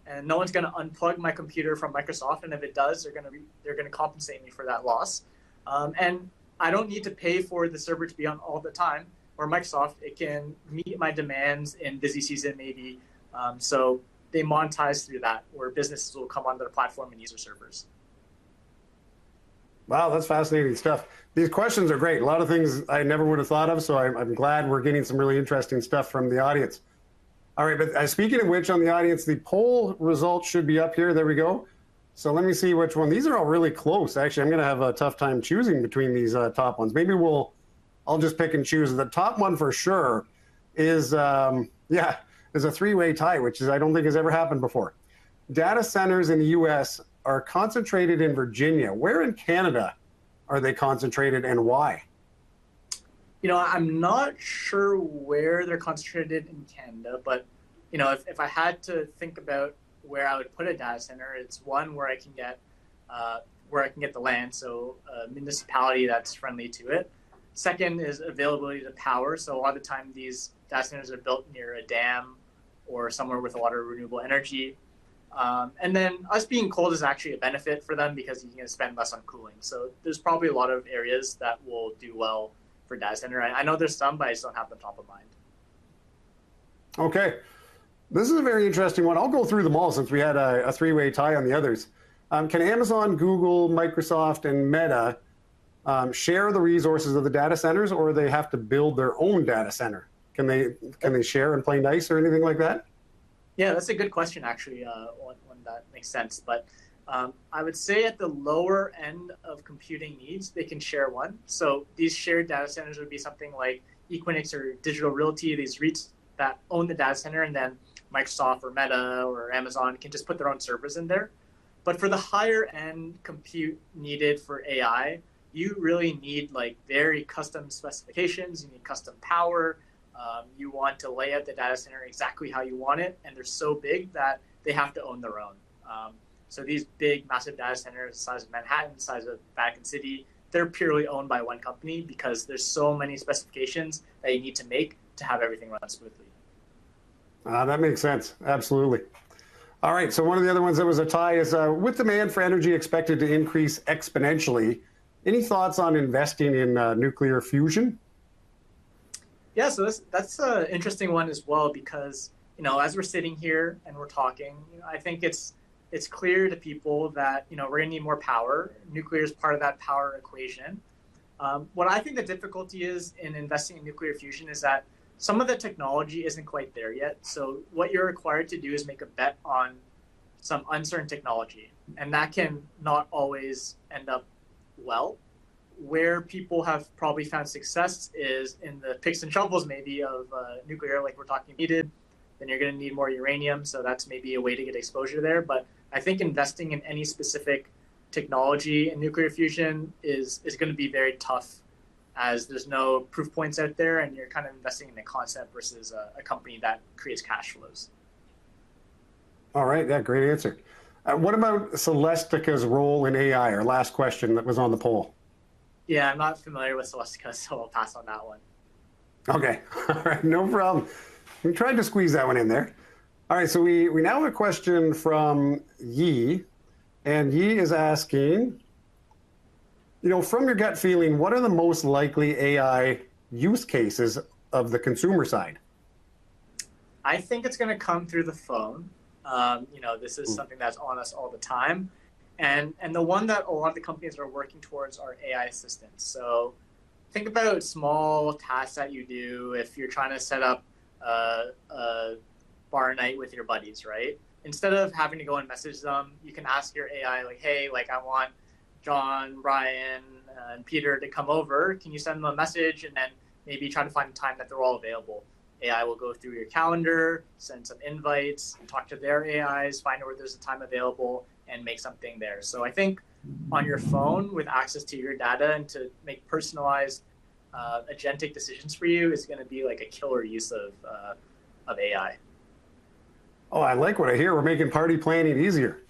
and no one's going to unplug my computer from Microsoft. And if it does, they're going to compensate me for that loss. And I don't need to pay for the server to be on all the time. Or Microsoft, it can meet my demands in busy season maybe. So they monetize through that, where businesses will come onto their platform and use their servers. Wow, that's fascinating stuff. These questions are great. A lot of things I never would have thought of, so I'm glad we're getting some really interesting stuff from the audience. All right, but speaking of which, on the audience, the poll results should be up here. There we go. So let me see which one. These are all really close. Actually, I'm going to have a tough time choosing between these top ones. Maybe I'll just pick and choose. The top one for sure is a 3-way tie, which I don't think has ever happened before. Data centers in the U.S. are concentrated in Virginia. Where in Canada are they concentrated, and why? I'm not sure where they're concentrated in Canada, but if I had to think about where I would put a data center, it's one where I can get the land, so a municipality that's friendly to it. Second is availability to power. So a lot of the time these data centers are built near a dam or somewhere with a lot of renewable energy. And then us being cold is actually a benefit for them because you can spend less on cooling. So there's probably a lot of areas that will do well for data center. I know there's some, but I just don't have them top of mind. Okay. This is a very interesting one. I'll go through them all since we had a 3-way tie on the others. Can Amazon, Google, Microsoft, and Meta share the resources of the data centers, or they have to build their own data center? Can they share and play nice or anything like that? Yeah, that's a good question, actually, one that makes sense. But I would say at the lower end of computing needs, they can share one. So these shared data centers would be something like Equinix or Digital Realty, these REITs that own the data center, and then Microsoft or Meta or Amazon can just put their own servers in there. But for the higher end compute needed for AI, you really need very custom specifications. You need custom power. You want to lay out the data center exactly how you want it, and they're so big that they have to own their own. So these big, massive data centers, the size of Manhattan, the size of Vatican City, they're purely owned by one company because there's so many specifications that you need to make to have everything run smoothly. That makes sense. Absolutely. All right. So one of the other ones that was a tie is with demand for energy expected to increase exponentially, any thoughts on investing in nuclear fusion? Yeah, so that's an interesting one as well because, as we're sitting here and we're talking, I think it's clear to people that, we're going to need more power. Nuclear is part of that power equation. What I think the difficulty is in investing in nuclear fusion is that some of the technology isn't quite there yet. So what you're required to do is make a bet on some uncertain technology, and that can not always end up well. Where people have probably found success is in the picks and shovels maybe of nuclear, like we're talking needed. Then you're going to need more uranium, so that's maybe a way to get exposure there. But I think investing in any specific technology in nuclear fusion is going to be very tough as there's no proof points out there, and you're kind of investing in a concept versus a company that creates cash flows. All right, yeah, great answer. What about Celestica's role in AI? Our last question that was on the poll. Yeah, I'm not familiar with Celestica, so I'll pass on that one. Okay, all right, no problem. We tried to squeeze that one in there. All right, so we now have a question from Yi, and Yi is asking, from your gut feeling, what are the most likely AI use cases of the consumer side? I think it's going to come through the phone. This is something that's on us all the time. And the one that a lot of the companies are working towards are AI assistants. So think about small tasks that you do if you're trying to set up a bar night with your buddies, right? Instead of having to go and message them, you can ask your AI, like, hey, like I want John, Brian, and Peter to come over. Can you send them a message and then maybe try to find a time that they're all available? AI will go through your calendar, send some invites, talk to their AIs, find out where there's a time available, and make something there. So I think on your phone with access to your data and to make personalized agentic decisions for you is going to be like a killer use of AI. Oh, I like what I hear. We're making party planning easier.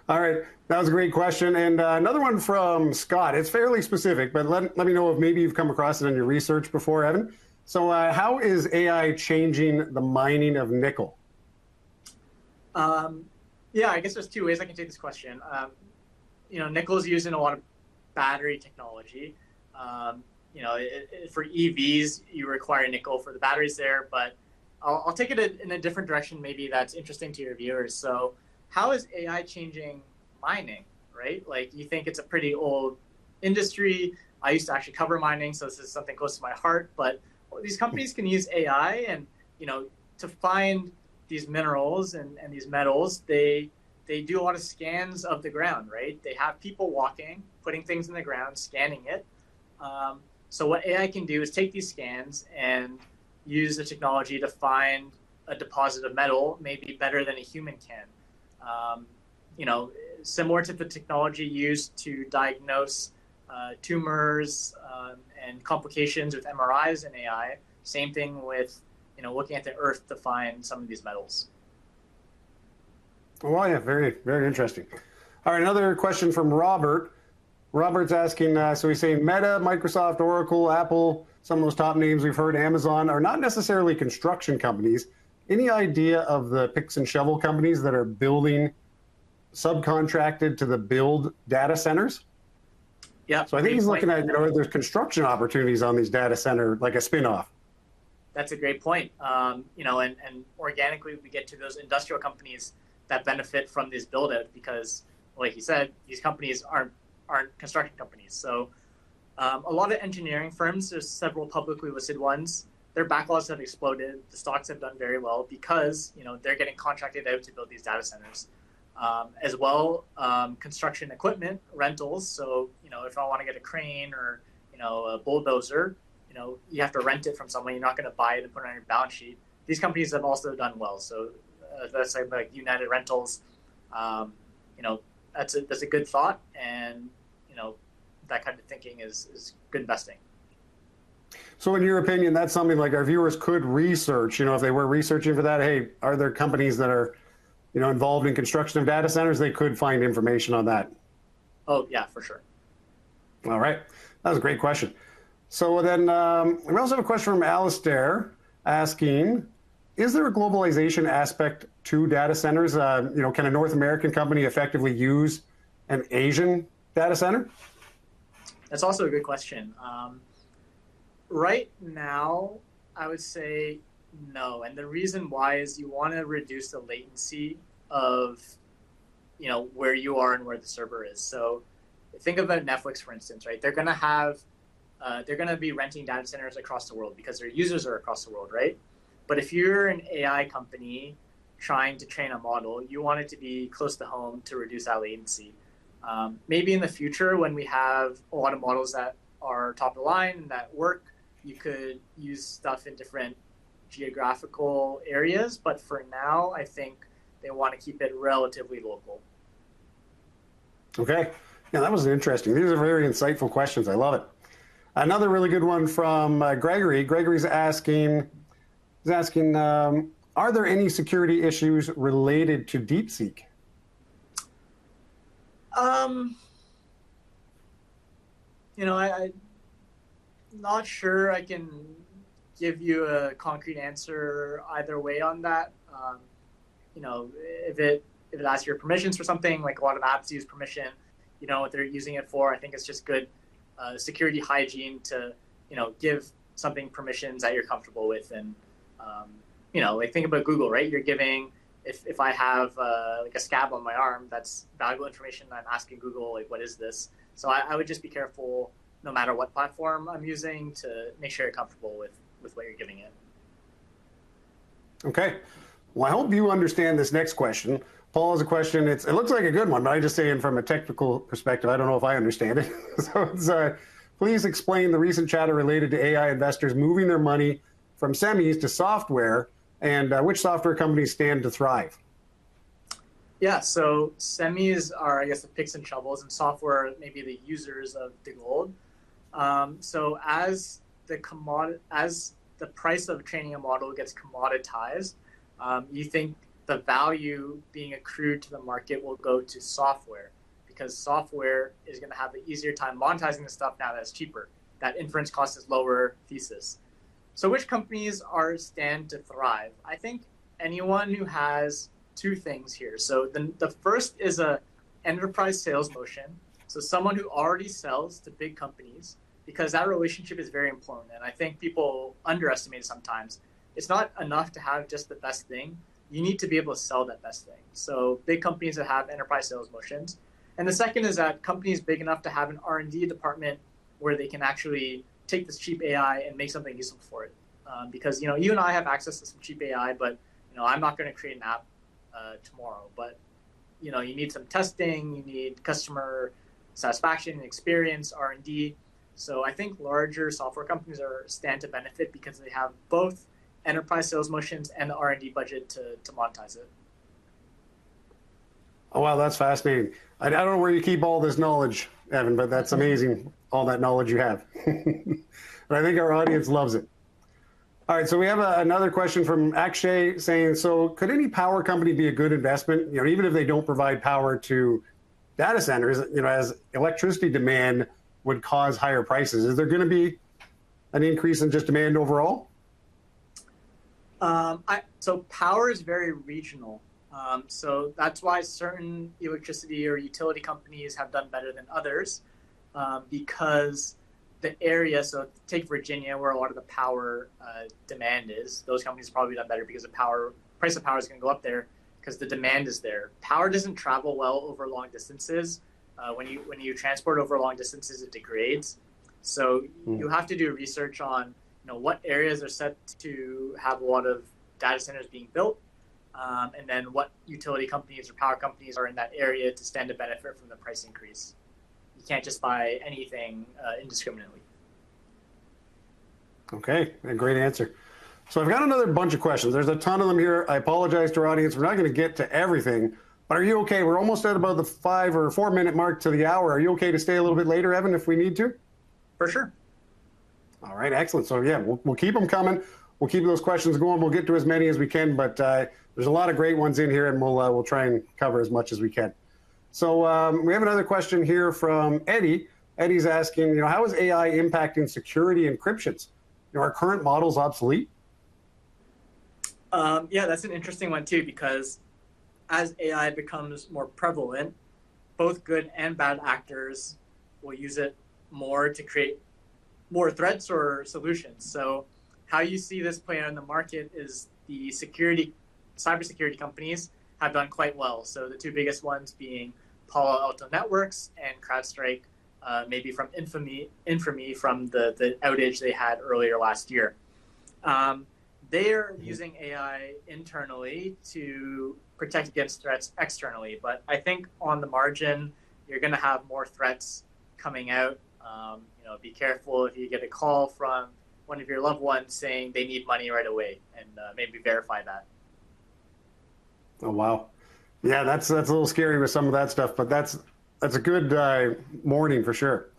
All right, that was a great question. And another one from Scott. It's fairly specific, but let me know if maybe you've come across it in your research before, Evan. So how is AI changing the mining of nickel? Yeah, I guess there's two ways I can take this question. Nickel is used in a lot of battery technology. For EVs, you require nickel for the batteries there, but I'll take it in a different direction maybe that's interesting to your viewers. So how is AI changing mining, right? Like, you think it's a pretty old industry. I used to actually cover mining, so this is something close to my heart. But these companies can use AI and, to find these minerals and these metals. They do a lot of scans of the ground, right? They have people walking, putting things in the ground, scanning it. So what AI can do is take these scans and use the technology to find a deposit of metal maybe better than a human can. Similar to the technology used to diagnose tumors and complications with MRIs and AI. Same thing with, looking at the earth to find some of these metals. Oh, yeah, very, very interesting. All right, another question from Robert. Robert's asking, so he's saying Meta, Microsoft, Oracle, Apple, some of those top names we've heard, Amazon, are not necessarily construction companies. Any idea of the picks and shovel companies that are building subcontracted to the build data centers? Yeah. So I think he's looking at, there's construction opportunities on these data center, like a spin-off. That's a great point. And organically we get to those industrial companies that benefit from this build out because, like you said, these companies aren't construction companies. So a lot of engineering firms, there's several publicly listed ones, their backlogs have exploded. The stocks have done very well because, they're getting contracted out to build these data centers. As well, construction equipment rentals. So, if I want to get a crane or, a bulldozer, you have to rent it from someone. You're not going to buy it and put it on your balance sheet. These companies have also done well. So that's like United Rentals. That's a good thought. And, that kind of thinking is good investing. So in your opinion, that's something like our viewers could research, if they were researching for that, hey, are there companies that are, involved in construction of data centers? They could find information on that. Oh, yeah, for sure. All right. That was a great question. So then we also have a question from Alistair asking, is there a globalization aspect to data centers? Can a North American company effectively use an Asian data center? That's also a good question. Right now, I would say no. And the reason why is you want to reduce the latency of, where you are and where the server is. So think about Netflix, for instance, right? They're going to be renting data centers across the world because their users are across the world, right? But if you're an AI company trying to train a model, you want it to be close to home to reduce that latency. Maybe in the future, when we have a lot of models that are top of the line and that work, you could use stuff in different geographical areas. But for now, I think they want to keep it relatively local. Okay. Yeah, that was interesting. These are very insightful questions. I love it. Another really good one from Gregory. Gregory's asking, are there any security issues related to DeepSeek? I'm not sure I can give you a concrete answer either way on that. If it asks your permissions for something, like a lot of apps use permission, what they're using it for. I think it's just good security hygiene to, give something permissions that you're comfortable with. And, like think about Google, right? You're giving, if I have like a scab on my arm, that's valuable information. I'm asking Google, like, what is this? So I would just be careful no matter what platform I'm using to make sure you're comfortable with what you're giving it. Okay. Well, I hope you understand this next question. Paul has a question. It looks like a good one, but I just say from a technical perspective, I don't know if I understand it. So it's, please explain the recent chatter related to AI investors moving their money from semis to software, and which software companies stand to thrive. Yeah, so semis are, I guess, the picks and shovels, and software maybe the users of the gold. So as the price of training a model gets commoditized, you think the value being accrued to the market will go to software, because software is going to have an easier time monetizing the stuff now that's cheaper. That inference cost is lower thesis. So which companies stand to thrive? I think anyone who has two things here. So the first is a enterprise sales motion. So someone who already sells to big companies, because that relationship is very important. And I think people underestimate it sometimes. It's not enough to have just the best thing. You need to be able to sell that best thing. So big companies that have enterprise sales motions. And the second is that companies big enough to have an R&D department where they can actually take this cheap AI and make something useful for it. Because you and I have access to some cheap AI, but I'm not going to create an app tomorrow. But you need some testing, you need customer satisfaction, experience, R&D. So I think larger software companies stand to benefit because they have both enterprise sales motions and the R&D budget to monetize it. Oh, wow, that's fascinating. I don't know where you keep all this knowledge, Evan, but that's amazing, all that knowledge you have. But I think our audience loves it. All right, so we have another question from Akshay saying, so could any power company be a good investment, even if they don't provide power to data centers, as electricity demand would cause higher prices? Is there going to be an increase in just demand overall? So power is very regional. So that's why certain electricity or utility companies have done better than others, because the area, so take Virginia, where a lot of the power demand is, those companies have probably done better because the price of power is going to go up there because the demand is there. Power doesn't travel well over long distances. When you transport over long distances, it degrades. So you have to do research on what areas are set to have a lot of data centers being built, and then what utility companies or power companies are in that area to stand to benefit from the price increase. You can't just buy anything indiscriminately. Okay, a great answer. So I've got another bunch of questions. There's a ton of them here. I apologize to our audience. We're not going to get to everything, but are you okay? We're almost at about the 5 or 4 minute mark to the hour. Are you okay to stay a little bit later, Evan, if we need to? For sure. All right, excellent. So yeah, we'll keep them coming. We'll keep those questions going. We'll get to as many as we can, but there's a lot of great ones in here, and we'll try and cover as much as we can. So we have another question here from Eddie. Eddie's asking, how is AI impacting security encryptions? Are current models obsolete? Yeah, that's an interesting one too, because as AI becomes more prevalent, both good and bad actors will use it more to create more threats or solutions. So how you see this play out in the market is the cybersecurity companies have done quite well. So the two biggest ones being Palo Alto Networks and CrowdStrike, maybe from infamy from the outage they had earlier last year. They are using AI internally to protect against threats externally. But I think on the margin, you're going to have more threats coming out. Be careful if you get a call from one of your loved ones saying they need money right away, and maybe verify that. Oh, wow. Yeah, that's a little scary with some of that stuff, but that's That's a good morning for sure.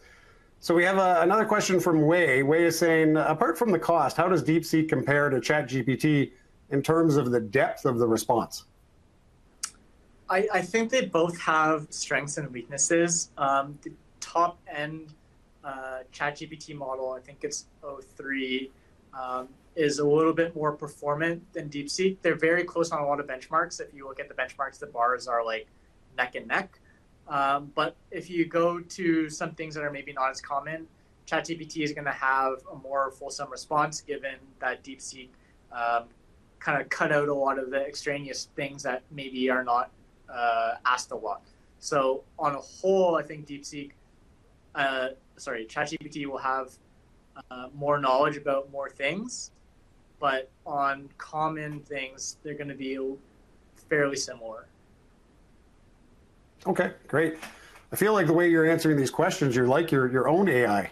So we have another question from Wei. Wei is saying, apart from the cost, how does DeepSeek compare to ChatGPT in terms of the depth of the response? I think they both have strengths and weaknesses. The top end ChatGPT model, I think it's o3, is a little bit more performant than DeepSeek. They're very close on a lot of benchmarks. If you look at the benchmarks, the bars are like neck and neck. But if you go to some things that are maybe not as common, ChatGPT is going to have a more fulsome response, given that DeepSeek kind of cut out a lot of the extraneous things that maybe are not asked a lot. So on a whole, I think ChatGPT will have more knowledge about more things, but on common things, they're going to be fairly similar. Okay, great. I feel like the way you're answering these questions, you're like your own AI.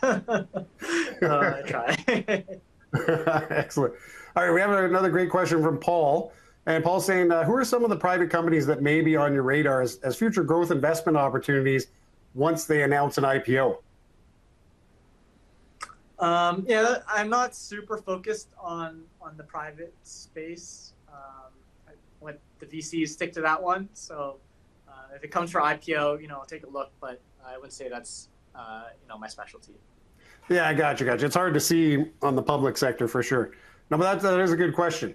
I try. Excellent. All right, we have another great question from Paul. And Paul's saying, who are some of the private companies that may be on your radar as future growth investment opportunities once they announce an IPO? Yeah, I'm not super focused on the private space. I let the VCs stick to that one. So if it comes for IPO, I'll take a look, but I wouldn't say that's my specialty. Yeah, I got you. It's hard to see on the public sector for sure. No, but that is a good question.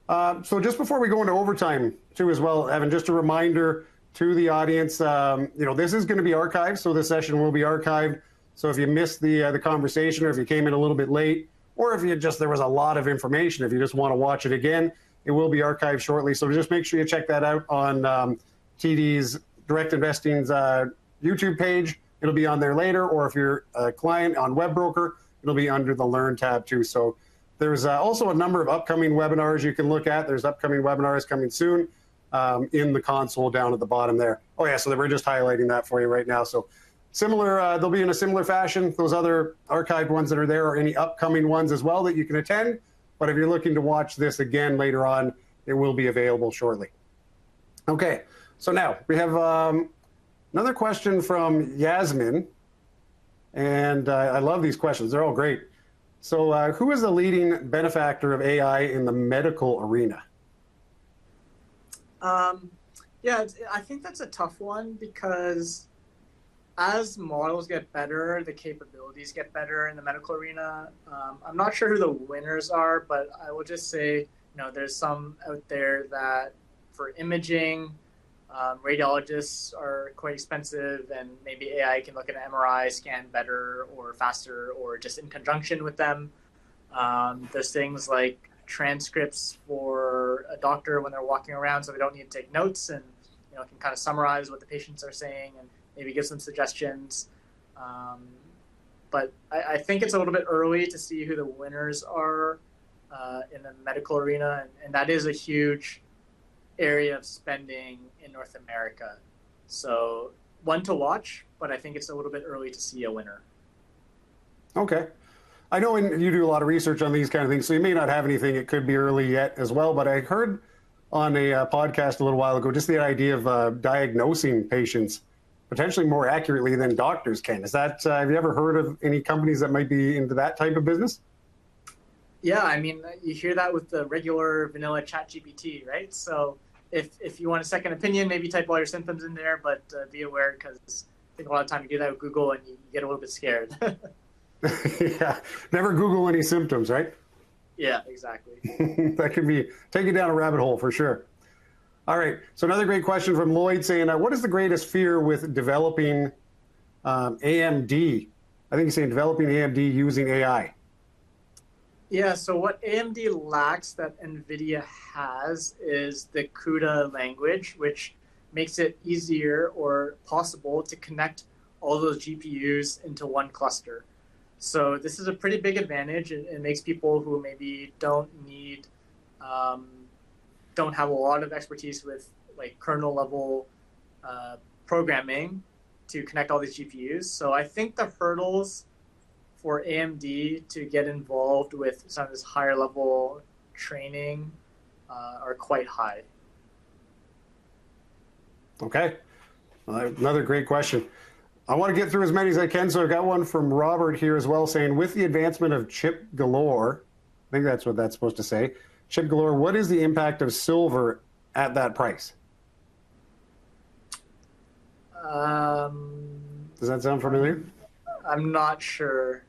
So just before we go into overtime too as well, Evan, just a reminder to the audience, this is going to be archived, so this session will be archived. So if you missed the conversation, or if you came in a little bit late, or if there was a lot of information, if you just want to watch it again, it will be archived shortly. So just make sure you check that out on TD's Direct Investing's YouTube page. It'll be on there later, or if you're a client on Webbroker, it'll be under the Learn tab too. So there's also a number of upcoming webinars you can look at. There's upcoming webinars coming soon in the console down at the bottom there. Oh yeah, so we're just highlighting that for you right now. So similar, they'll be in a similar fashion. Those other archived ones that are there are any upcoming ones as well that you can attend. But if you're looking to watch this again later on, it will be available shortly. Okay, so now we have another question from Yasmin. And I love these questions. They're all great. So who is the leading benefactor of AI in the medical arena? Yeah, I think that's a tough one because as models get better, the capabilities get better in the medical arena. I'm not sure who the winners are, but I will just say, there's some out there that for imaging, radiologists are quite expensive, and maybe AI can look at an MRI scan better or faster or just in conjunction with them. There's things like transcripts for a doctor when they're walking around, so they don't need to take notes, and can kind of summarize what the patients are saying and maybe give some suggestions. But I think it's a little bit early to see who the winners are in the medical arena, and that is a huge area of spending in North America. So one to watch, but I think it's a little bit early to see a winner. Okay. I know you do a lot of research on these kind of things, so you may not have anything. It could be early yet as well, but I heard on a podcast a little while ago just the idea of diagnosing patients potentially more accurately than doctors can. Is that, have you ever heard of any companies that might be into that type of business? Yeah, I mean, you hear that with the regular vanilla ChatGPT, right? So if you want a second opinion, maybe type all your symptoms in there, but be aware, because I think a lot of time you do that with Google and you get a little bit scared. Yeah, never Google any symptoms, right? Yeah, exactly. That could take you down a rabbit hole for sure. All right, so another great question from Lloyd saying, what is the greatest fear with developing AMD? I think he's saying developing AMD using AI. Yeah, so what AMD lacks that NVIDIA has is the CUDA language, which makes it easier or possible to connect all those GPUs into one cluster. So this is a pretty big advantage. It makes people who maybe don't have a lot of expertise with like kernel level programming to connect all these GPUs. So I think the hurdles for AMD to get involved with some of this higher level training are quite high. Okay. Another great question. I want to get through as many as I can, so I've got one from Robert here as well saying, with the advancement of chip galore, I think that's what that's supposed to say, chip galore, what is the impact of silver at that price? Does that sound familiar? I'm not sure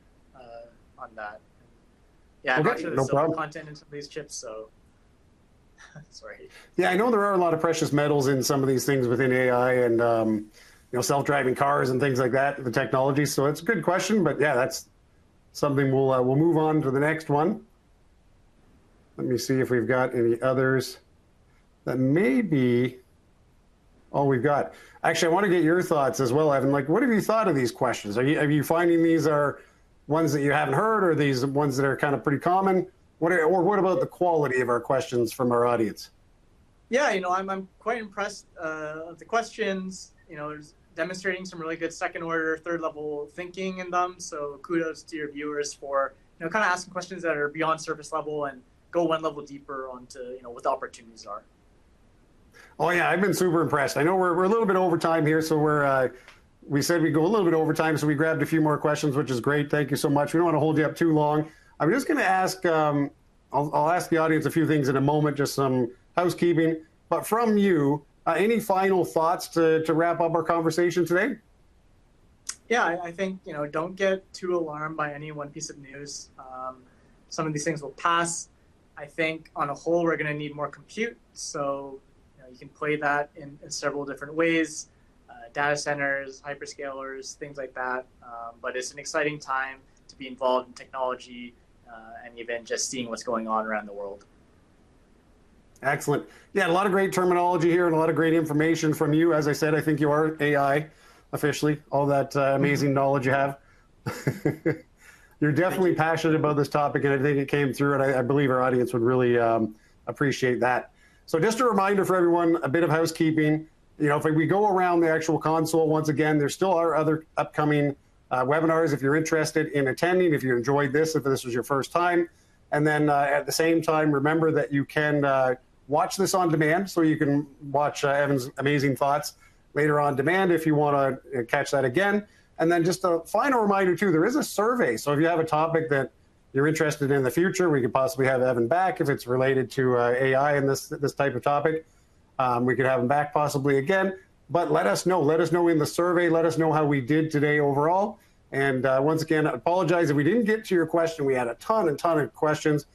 on that. Yeah, I'm not sure the silver content in some of these chips, so sorry. Yeah, I know there are a lot of precious metals in some of these things within AI and self-driving cars and things like that, the technology. So it's a good question, but yeah, that's something we'll move on to the next one. Let me see if we've got any others that may be all we've got. Actually, I want to get your thoughts as well, Evan. Like, what have you thought of these questions? Are you finding these are ones that you haven't heard, or these ones that are kind of pretty common? What about the quality of our questions from our audience? Yeah, I'm quite impressed of the questions. There's demonstrating some really good second order, third level thinking in them. So kudos to your viewers for kind of asking questions that are beyond surface level and go one level deeper onto what the opportunities are. Oh yeah, I've been super impressed. I know we're a little bit over time here, so we said we'd go a little bit over time, so we grabbed a few more questions, which is great. Thank you so much. We don't want to hold you up too long. I'm just going to ask, I'll ask the audience a few things in a moment, just some housekeeping. But from you, any final thoughts to wrap up our conversation today? Yeah, I think, don't get too alarmed by any one piece of news. Some of these things will pass. I think on a whole, we're going to need more compute. So you can play that in several different ways, data centers, hyperscalers, things like that. But it's an exciting time to be involved in technology and even just seeing what's going on around the world. Excellent. Yeah, a lot of great terminology here and a lot of great information from you. As I said, I think you are AI officially, all that amazing knowledge you have. You're definitely passionate about this topic, and I think it came through, and I believe our audience would really appreciate that. So just a reminder for everyone, a bit of housekeeping. If we go around the actual console, once again, there still are other upcoming webinars if you're interested in attending, if you enjoyed this, if this was your first time. And then at the same time, remember that you can watch this on demand, so you can watch Evan's amazing thoughts later on demand if you want to catch that again. And then just a final reminder, too, there is a survey. So if you have a topic that you're interested in the future, we could possibly have Evan back if it's related to AI and this type of topic. We could have him back possibly again. But let us know. Let us know in the survey. Let us know how we did today overall. And once again, I apologize if we didn't get to your question. We had a ton of questions.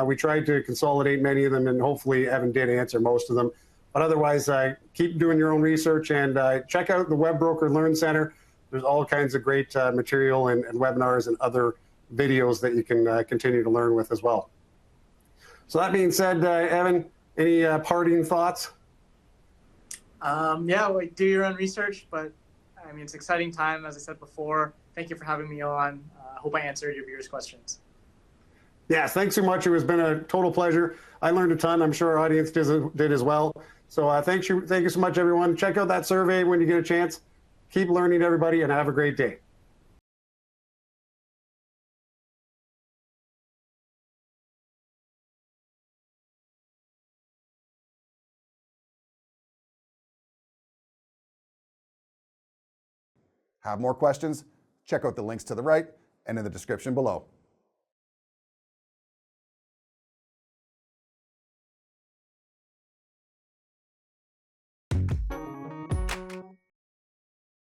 We tried to consolidate many of them, and hopefully Evan did answer most of them. But otherwise, keep doing your own research and check out the Web Broker Learn Center. There's all kinds of great material and webinars and other videos that you can continue to learn with as well. So that being said, Evan, any parting thoughts? Yeah, do your own research, but I mean, it's an exciting time, as I said before. Thank you for having me on. I hope I answered your viewers' questions. Yeah, thanks so much. It has been a total pleasure. I learned a ton. I'm sure our audience did as well. So thank you so much, everyone. Check out that survey when you get a chance. Keep learning, everybody, and have a great day. Have more questions? Check out the links to the right and in the description below.